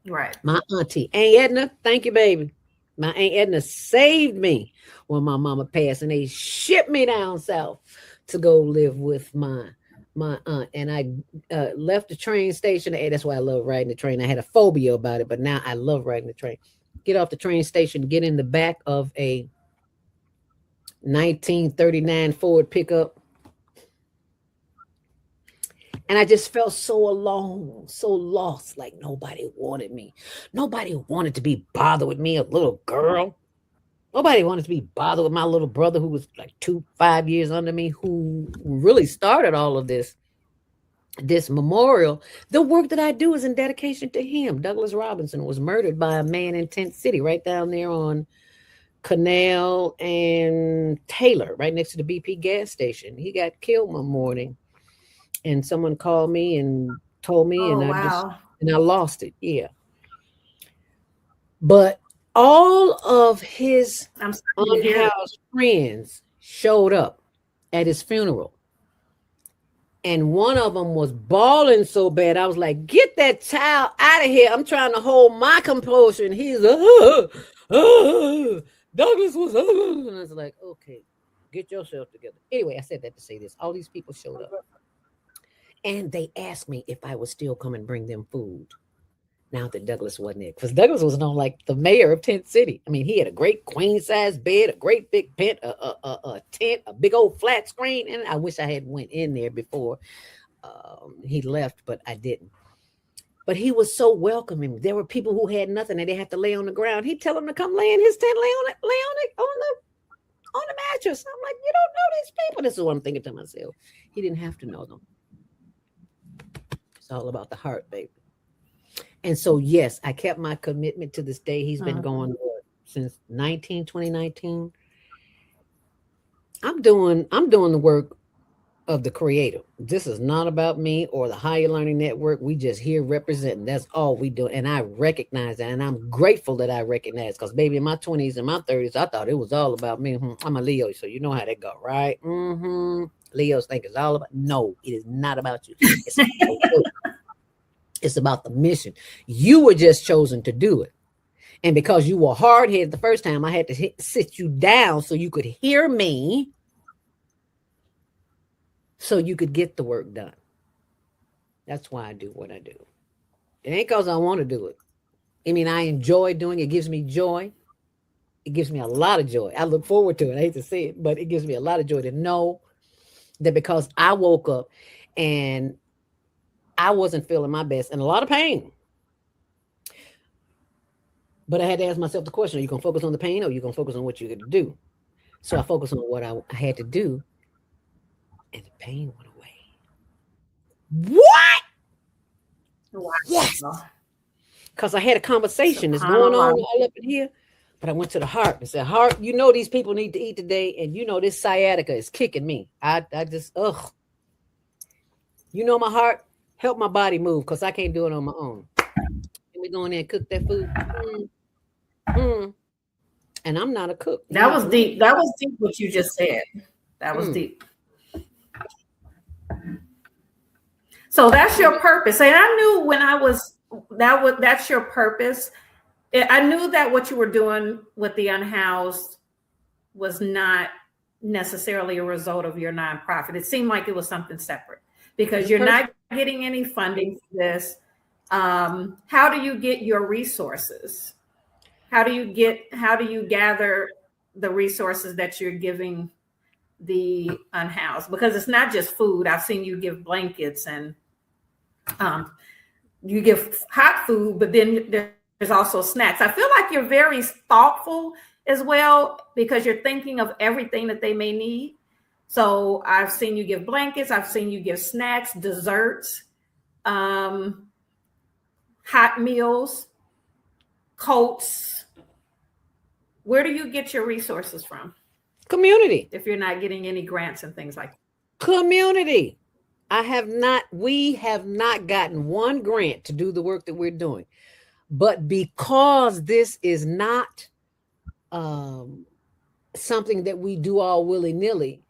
Right. My auntie, Aunt Edna, thank you, baby. My Aunt Edna saved me when my mama passed, and they shipped me down south to go live with my aunt. And I left the train station. Hey, that's why I love riding the train. I had a phobia about it, but now I love riding the train. Get off the train station, get in the back of a 1939 Ford pickup. And I just felt so alone, so lost, like nobody wanted me. Nobody wanted to be bothered with me, a little girl. Nobody wanted to be bothered with my little brother who was like 5 years under me, who really started all of this memorial. The work that I do is in dedication to him. Douglas Robinson was murdered by a man in Tent City, right down there on Canal and Taylor, right next to the BP gas station. He got killed one morning, and someone called me and told me, and I lost it. Yeah. But all of his unhoused friends showed up at his funeral. And one of them was bawling so bad. I was like, get that child out of here. I'm trying to hold my composure. And he's, Douglas was, and I was like, okay, get yourself together. Anyway, I said that to say this. All these people showed up. And they asked me if I would still come and bring them food. Now that Douglas wasn't there. Because Douglas was known like the mayor of Tent City. I mean, he had a great queen-size bed, a great big tent, a tent, a big old flat screen. And I wish I had went in there before he left, but I didn't. But he was so welcoming. There were people who had nothing and they had to lay on the ground. He'd tell them to come lay in his tent, lay on the mattress. I'm like, you don't know these people. This is what I'm thinking to myself. He didn't have to know them. It's all about the heart, baby. And so, yes, I kept my commitment to this day. He's been going since 2019. I'm doing the work of the creator. This is not about me or the Higher Learning Network. We just here representing. That's all we do. And I recognize that. And I'm grateful that I recognize, because baby, in my 20s and my 30s, I thought it was all about me. I'm a Leo, so you know how that go, right? Leos think it's all about. No, it is not about you. It's about the work. It's about the mission. You were just chosen to do it. And because you were hard-headed the first time, I had to sit you down so you could hear me, so you could get the work done. That's why I do what I do. It ain't because I want to do it. I mean, I enjoy doing it. It gives me joy. It gives me a lot of joy. I look forward to it. I hate to say it, but it gives me a lot of joy to know that because I woke up and I wasn't feeling my best, and a lot of pain. But I had to ask myself the question, are you going to focus on the pain, or are you going to focus on what you're going to do? So I focused on what I had to do, and the pain went away. What? Wow. Yes. Because I had a conversation that's going on all up in here, but I went to the heart and said, heart, you know these people need to eat today, and you know this sciatica is kicking me. I just, you know my heart, help my body move, because I can't do it on my own. And we go in there and cook that food. And I'm not a cook. That was deep. That was deep what you just said. That was deep. So that's your purpose. And I knew when I was, that's your purpose. I knew that what you were doing with the unhoused was not necessarily a result of your nonprofit. It seemed like it was something separate, because you're not getting any funding for this. How do you get your resources? How do you gather the resources that you're giving the unhoused? Because it's not just food. I've seen you give blankets, and you give hot food, but then there's also snacks. I feel like you're very thoughtful as well, because you're thinking of everything that they may need. So I've seen you give blankets. I've seen you give snacks, desserts, hot meals, coats. Where do you get your resources from? Community. If you're not getting any grants and things like that. Community. We have not gotten one grant to do the work that we're doing. But because this is not something that we do all willy-nilly,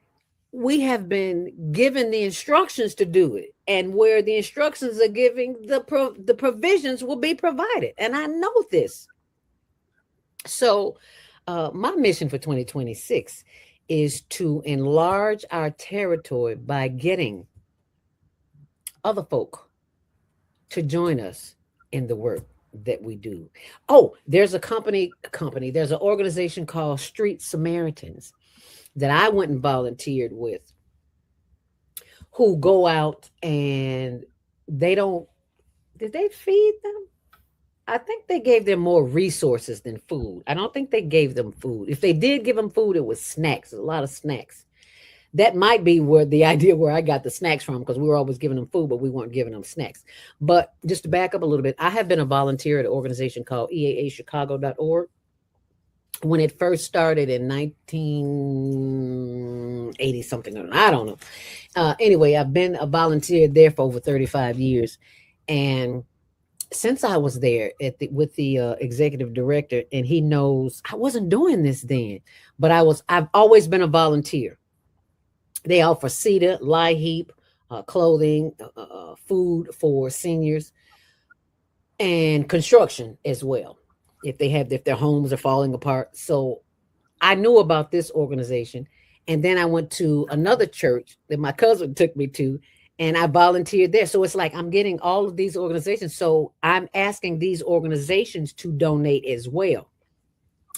we have been given the instructions to do it. And where the instructions are giving, the provisions will be provided. And I know this. So my mission for 2026 is to enlarge our territory by getting other folk to join us in the work that we do. Oh, there's there's an organization called Street Samaritans that I went and volunteered with, who go out and did they feed them? I think they gave them more resources than food. I don't think they gave them food. If they did give them food, it was snacks, a lot of snacks. That might be where the idea where I got the snacks from, because we were always giving them food, but we weren't giving them snacks. But just to back up a little bit, I have been a volunteer at an organization called eaachicago.org. When it first started in 1980 something, I don't know. Anyway, I've been a volunteer there for over 35 years. And since I was there with the executive director, and he knows I wasn't doing this then, but I've always been a volunteer. They offer CETA, LIHEAP, clothing, food for seniors, and construction as well, if their homes are falling apart. So I knew about this organization, and then I went to another church that my cousin took me to, and I volunteered there. So it's like I'm getting all of these organizations. So I'm asking these organizations to donate as well.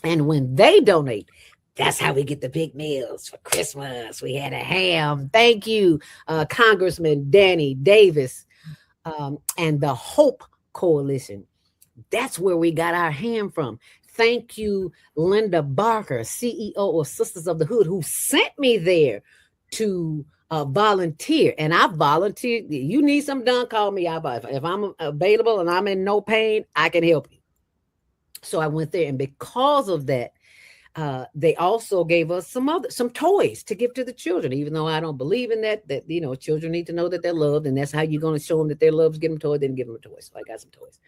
And when they donate, that's how we get the big meals for Christmas. We had a ham. Thank you, Congressman Danny Davis, and the Hope Coalition. That's where we got our ham from. Thank you, Linda Barker, CEO of Sisters of the Hood, who sent me there to volunteer. And I volunteered. You need something done, call me. If I'm available and I'm in no pain, I can help you. So I went there, and because of that, they also gave us some toys to give to the children, even though I don't believe in that children need to know that they're loved, and that's how you're going to show them that they're loved. Give them toys, then give them a toy. So I got some toys.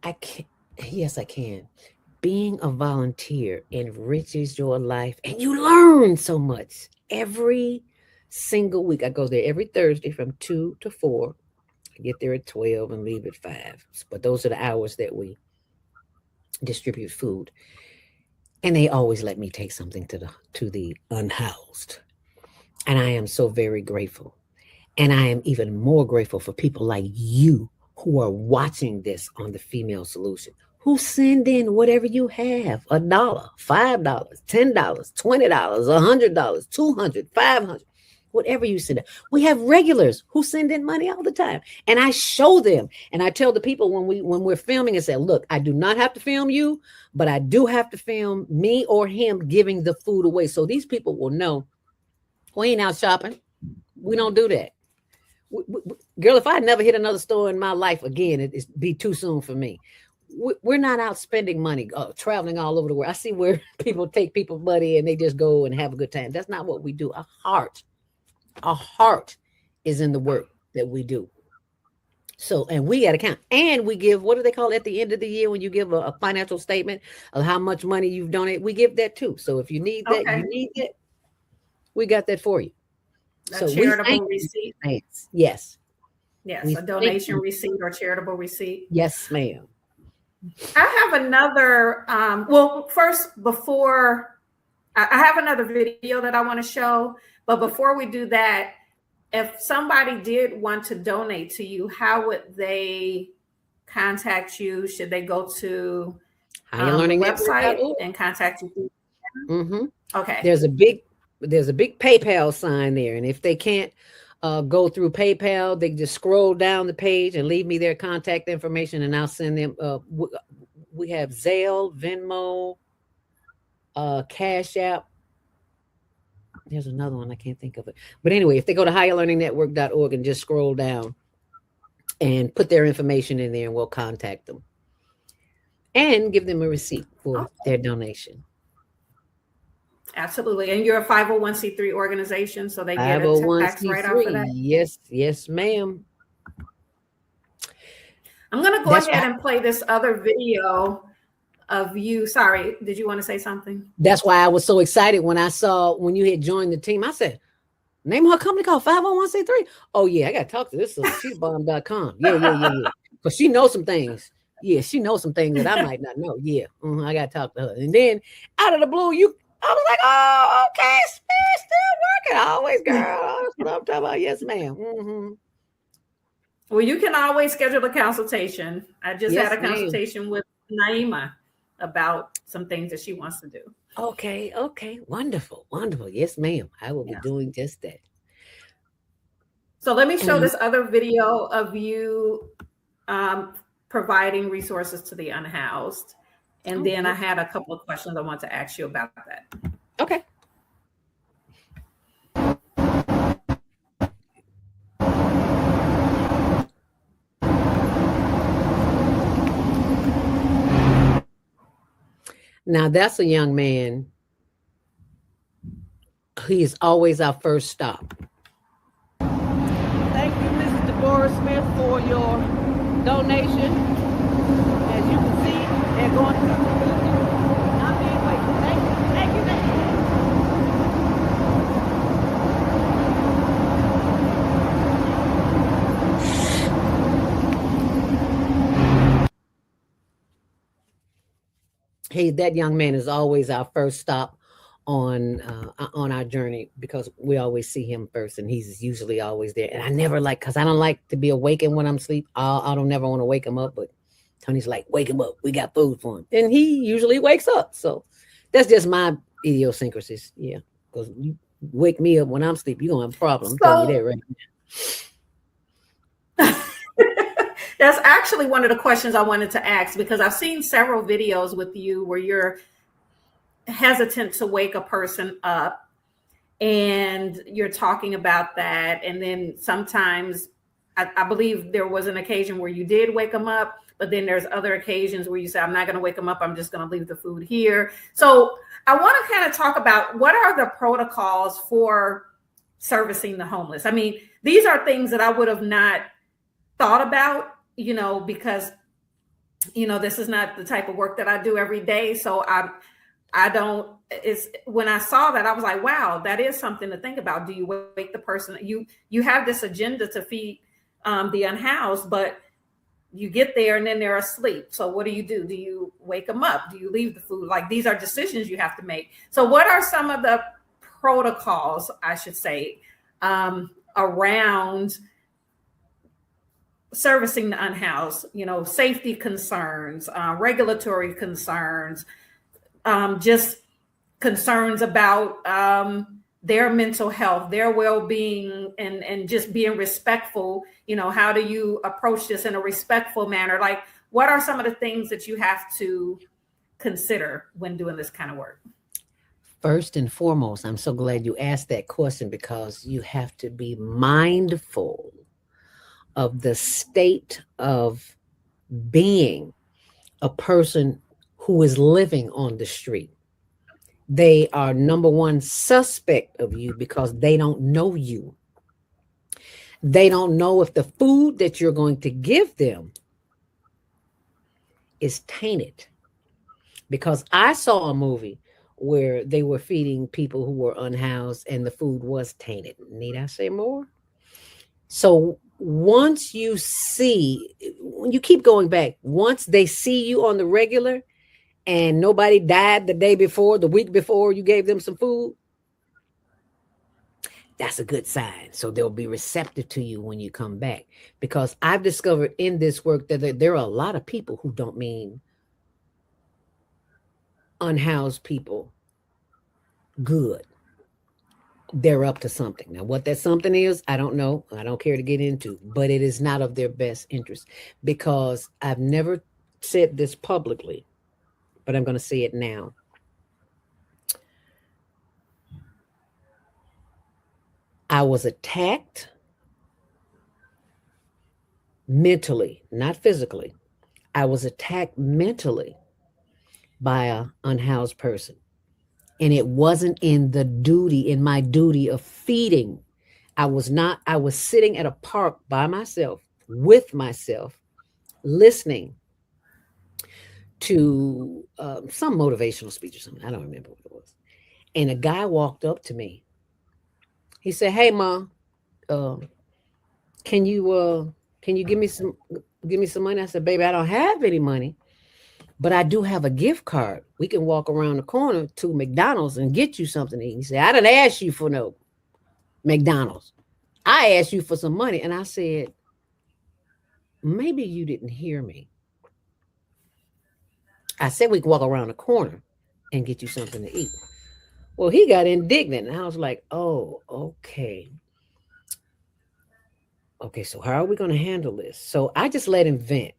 I can. Yes, I can. Being a volunteer enriches your life, and you learn so much every single week. I go there every Thursday from 2 to 4. I get there at 12 and leave at 5. But those are the hours that we distribute food. And they always let me take something to the unhoused. And I am so very grateful. And I am even more grateful for people like you who are watching this on the Female Solution, who send in whatever you have, $1, $5, $10, $20, $100, $200, $500, whatever you send in. We have regulars who send in money all the time. And I show them, and I tell the people when we're filming and say, look, I do not have to film you, but I do have to film me or him giving the food away. So these people will know we ain't out shopping. We don't do that. Girl, if I never hit another store in my life again, it'd be too soon for me. We're not out spending money, traveling all over the world. I see where people take people's money and they just go and have a good time. That's not what we do. Our heart is in the work that we do. So, and we got to count. And we give, what do they call it at the end of the year when you give a financial statement of how much money you've donated? We give that too. So if you need that, we got that for you. A charitable receipt. Yes. Yes, a donation receipt or charitable receipt. Yes, ma'am. I have another, I have another video that I want to show. But before we do that, if somebody did want to donate to you, how would they contact you? Should they go to the website and contact you? Mm-hmm. Okay. There's a big PayPal sign there, and if they can't go through PayPal, they just scroll down the page and leave me their contact information, and I'll send them. We have Zelle, Venmo, Cash App. There's another one, I can't think of it. But anyway, if they go to higherlearningnetwork.org and just scroll down and put their information in there, and we'll contact them and give them a receipt for their donation. Absolutely. And you're a 501c3 organization, so they get a tax write-off for that? Yes, ma'am. I'm going to go ahead and play this other video of you. Sorry, did you want to say something? That's why I was so excited when I saw when you had joined the team. I said, name her company called 501c3. Oh yeah, I got to talk to this. She'sbomb.com. Yeah. Because she knows some things. Yeah, she knows some things that I might not know. Yeah, I got to talk to her. And then out of the blue, I was like, oh, okay, Spirit's still working. Always, girl. That's what I'm talking about. Yes, ma'am. Mm-hmm. Well, you can always schedule a consultation. I just had a consultation with Naima about some things that she wants to do. Okay. Wonderful. Yes, ma'am. I will be doing just that. So let me show this other video of you providing resources to the unhoused. And then I had a couple of questions I want to ask you about that. Okay. Now that's a young man. He is always our first stop. Thank you, Mrs. Deborah Smith, for your donation. As you can see, they're going through the building. Not being wasted. Thank you. That young man is always our first stop on our journey, because we always see him first, and he's usually always there. And I never because I don't like to be awakened when I'm asleep. I don't never want to wake him up, but Tony's like, wake him up. We got food for him. And he usually wakes up. So that's just my idiosyncrasies. Yeah. Because you wake me up when I'm asleep, you're going to have a problem. I'm telling you that right now. That's actually one of the questions I wanted to ask, because I've seen several videos with you where you're hesitant to wake a person up, and you're talking about that. And then sometimes I believe there was an occasion where you did wake them up, but then there's other occasions where you say, I'm not going to wake them up. I'm just going to leave the food here. So I want to kind of talk about what are the protocols for servicing the homeless. I mean, these are things that I would have not thought about, because, this is not the type of work that I do every day. So I don't, it's when I saw that, I was like, wow, that is something to think about. Do you wake the person? You have this agenda to feed the unhoused, but you get there and then they're asleep. So what do? Do you wake them up? Do you leave the food? Like, these are decisions you have to make. So what are some of the protocols, I should say, around servicing the unhoused, safety concerns, regulatory concerns, just concerns about their mental health, their well-being, and just being respectful. How do you approach this in a respectful manner? Like, what are some of the things that you have to consider when doing this kind of work? First and foremost, I'm so glad you asked that question, because you have to be mindful of the state of being a person who is living on the street. They are number one suspect of you because they don't know you. They don't know if the food that you're going to give them is tainted. Because I saw a movie where they were feeding people who were unhoused and the food was tainted. Need I say more? So once you see, when you keep going back, once they see you on the regular and nobody died the day before, the week before you gave them some food, that's a good sign. So they'll be receptive to you when you come back. Because I've discovered in this work that there are a lot of people who don't mean unhoused people good. They're up to something. Now, what that something is, I don't know. I don't care to get into, but it is not of their best interest, because I've never said this publicly, but I'm going to say it now. I was attacked mentally, not physically. I was attacked mentally by an unhoused person. And it wasn't in my duty of feeding. I was sitting at a park by myself, with myself, listening to some motivational speech or something. I don't remember what it was. And a guy walked up to me. He said, "Hey, Ma, can you give me some money?" I said, "Baby, I don't have any money, but I do have a gift card. We can walk around the corner to McDonald's and get you something to eat." He said, "I didn't ask you for no McDonald's. I asked you for some money." And I said, "Maybe you didn't hear me. I said we can walk around the corner and get you something to eat." Well, he got indignant. And I was like, "Oh, okay. Okay, so how are we going to handle this?" So I just let him vent.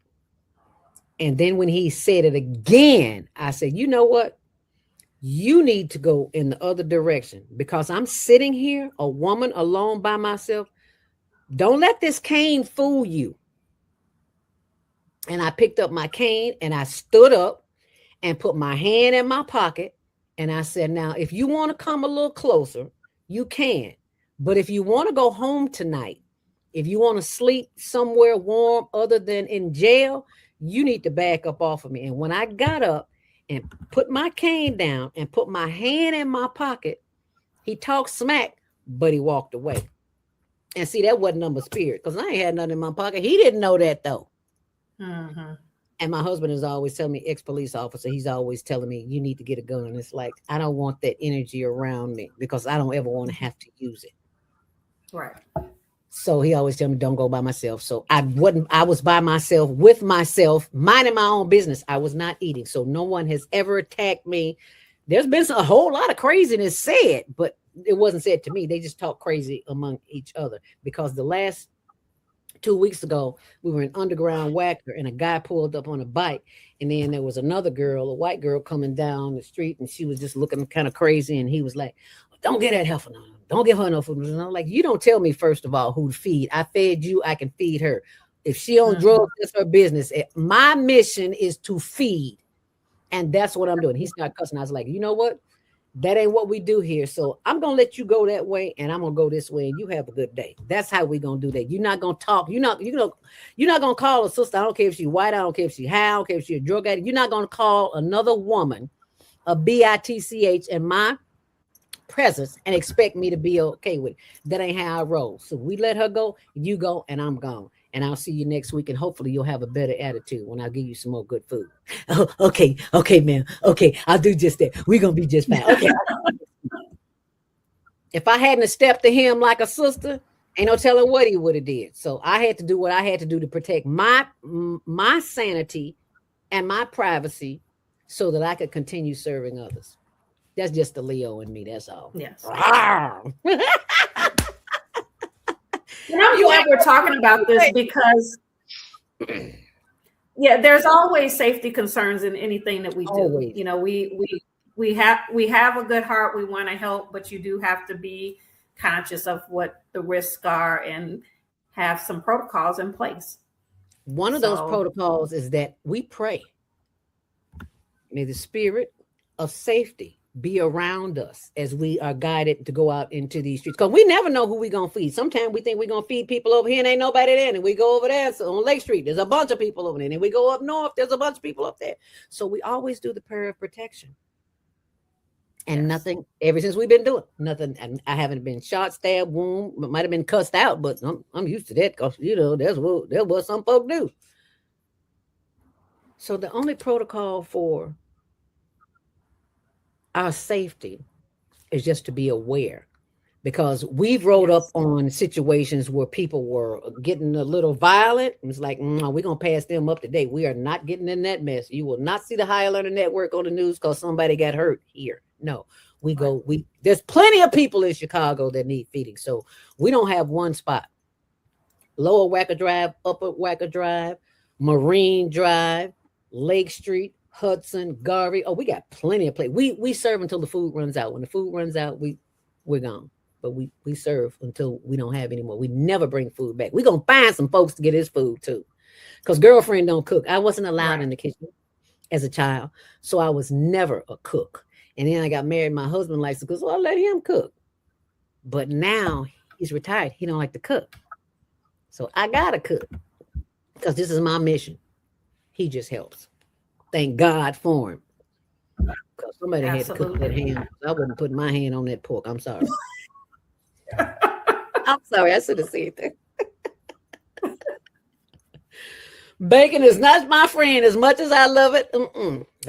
And then when he said it again, I said, "You know what? You need to go in the other direction, because I'm sitting here, a woman alone by myself. Don't let this cane fool you." And I picked up my cane and I stood up and put my hand in my pocket. And I said, "Now, if you want to come a little closer, you can. But if you want to go home tonight, if you want to sleep somewhere warm other than in jail, you need to back up off of me." And when I got up and put my cane down and put my hand in my pocket, he talked smack, but he walked away. And see, that wasn't number spirit, because I ain't had nothing in my pocket. He didn't know that, though. Mm-hmm. And my husband is always telling me, ex-police officer, he's always telling me, "You need to get a gun." And it's like, I don't want that energy around me, because I don't ever want to have to use it. Right. So he always tell me, "Don't go by myself." So I was by myself, with myself, minding my own business. I was not eating. So no one has ever attacked me. There's been a whole lot of craziness said, but it wasn't said to me. They just talk crazy among each other, because the last 2 weeks ago, we were in Underground Whacker, and a guy pulled up on a bike, and then there was another girl, a white girl, coming down the street, and she was just looking kind of crazy, and he was like, don't get that heifer. No, don't give her no food. And I'm like, you don't tell me, first of all, who to feed. I fed you, I can feed her. If she on drugs, that's her business. My mission is to feed. And that's what I'm doing. He started cussing. I was like, you know what? That ain't what we do here. So I'm gonna let you go that way, and I'm gonna go this way, and you have a good day. That's how we gonna do that. You're not gonna talk. You're not gonna call a sister. I don't care if she's white. I don't care if she's high. I don't care if she's a drug addict. You're not gonna call another woman a bitch in my presence and expect me to be okay with it. That ain't how I roll. So we let her go, you go, and I'm gone. And I'll see you next week, and hopefully you'll have a better attitude when I give you some more good food. Oh, okay, ma'am. Okay, I'll do just that. We're gonna be just fine. Okay. If I hadn't stepped to him like a sister, ain't no telling what he would have did. So I had to do what I had to do to protect my sanity and my privacy so that I could continue serving others. That's just the Leo in me. That's all. Yes. And I'm glad we're talking about this because, yeah, there's always safety concerns in anything that we do. Always. You know, we have a good heart. We want to help, but you do have to be conscious of what the risks are and have some protocols in place. One of those protocols is that we pray. May the spirit of safety be around us as we are guided to go out into these streets. Because we never know who we're going to feed. Sometimes we think we're going to feed people over here and ain't nobody there. And we go over there on Lake Street. There's a bunch of people over there. And we go up north. There's a bunch of people up there. So we always do the prayer of protection. And nothing, ever since we've been doing nothing. And I haven't been shot, stabbed, wound, might have been cussed out, but I'm used to that because, you know, that's what some folk do. So the only protocol for our safety is just to be aware, because we've rolled up on situations where people were getting a little violent. It's like, no, we're going to pass them up today. We are not getting in that mess. You will not see the Higher Learning Network on the news because somebody got hurt here. No, there's plenty of people in Chicago that need feeding. So we don't have one spot. Lower Wacker Drive, Upper Wacker Drive, Marine Drive, Lake Street, Hudson, Garvey. Oh, we got plenty of place. We serve until the food runs out. When the food runs out, we're gone. But we serve until we don't have any more. We never bring food back. We're gonna find some folks to get his food too. Because girlfriend don't cook. I wasn't allowed in the kitchen as a child. So I was never a cook. And then I got married. My husband likes to cook, so I let him cook. But now he's retired. He don't like to cook. So I gotta cook. Because this is my mission. He just helps. Thank God for him. Because somebody had to cook that ham. I wouldn't put my hand on that pork. I'm sorry. I'm sorry. I should have said that. Bacon is not my friend as much as I love it.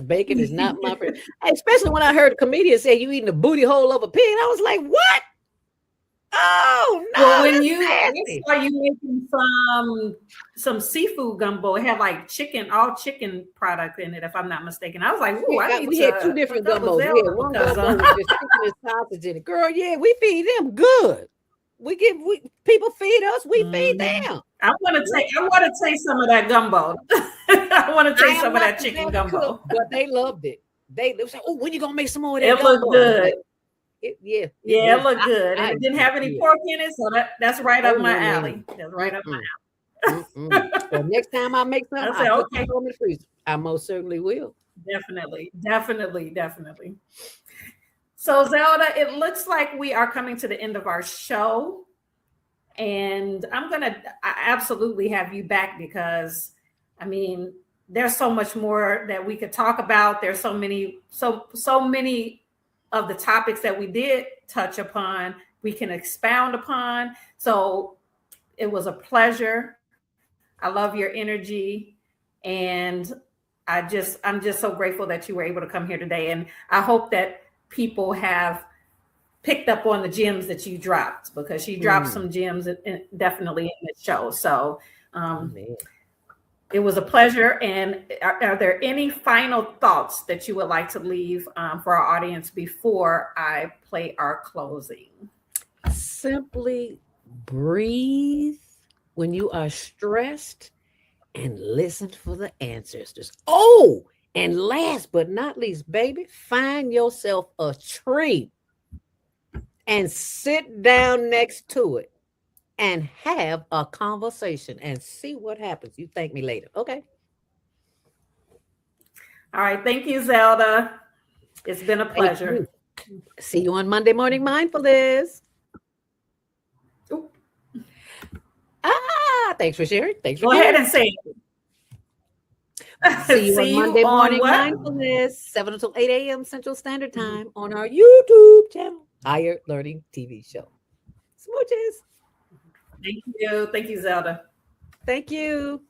Bacon is not my friend. Especially when I heard a comedian say you eating the booty hole of a pig. I was like, what? Oh no! Well, when I saw you making some seafood gumbo, it had like all chicken product in it, if I'm not mistaken. I was like, "Ooh, we had two different gumbos. We had one gumbo with just chicken and sausage in it. Girl, yeah, we feed them good. People feed us, we feed them. I want to taste some of that gumbo. I want to taste some of that chicken gumbo. But they loved it. They was like, "Oh, when you gonna make some more of that?" It looked good. It looked good. And it didn't have any pork in it, so that's right up my alley. That's right up my alley. So next time I make something, I'll put it in the freezer. I most certainly will. Definitely. So Zelda, it looks like we are coming to the end of our show. And I absolutely have you back because, I mean, there's so much more that we could talk about. There's so many of the topics that we did touch upon, we can expound upon. So it was a pleasure. I love your energy. And I'm just so grateful that you were able to come here today. And I hope that people have picked up on the gems that you dropped, because she dropped some gems definitely in the show. So it was a pleasure. And are there any final thoughts that you would like to leave for our audience before I play our closing? Simply breathe when you are stressed and listen for the answers. And last but not least, baby, find yourself a tree and sit down next to it and have a conversation and see what happens. You thank me later. Okay. All right. Thank you, Zelda. It's been a Thank pleasure. you. See you on Monday Morning Mindfulness. Ooh. Thanks for sharing. Thanks for Go sharing. ahead and say it. See you on See you Monday on Morning what? Mindfulness, 7 until 8 a.m. Central Standard Time on our YouTube channel, Higher Learning TV Show. Smooches. Thank you. Thank you, Zelda. Thank you.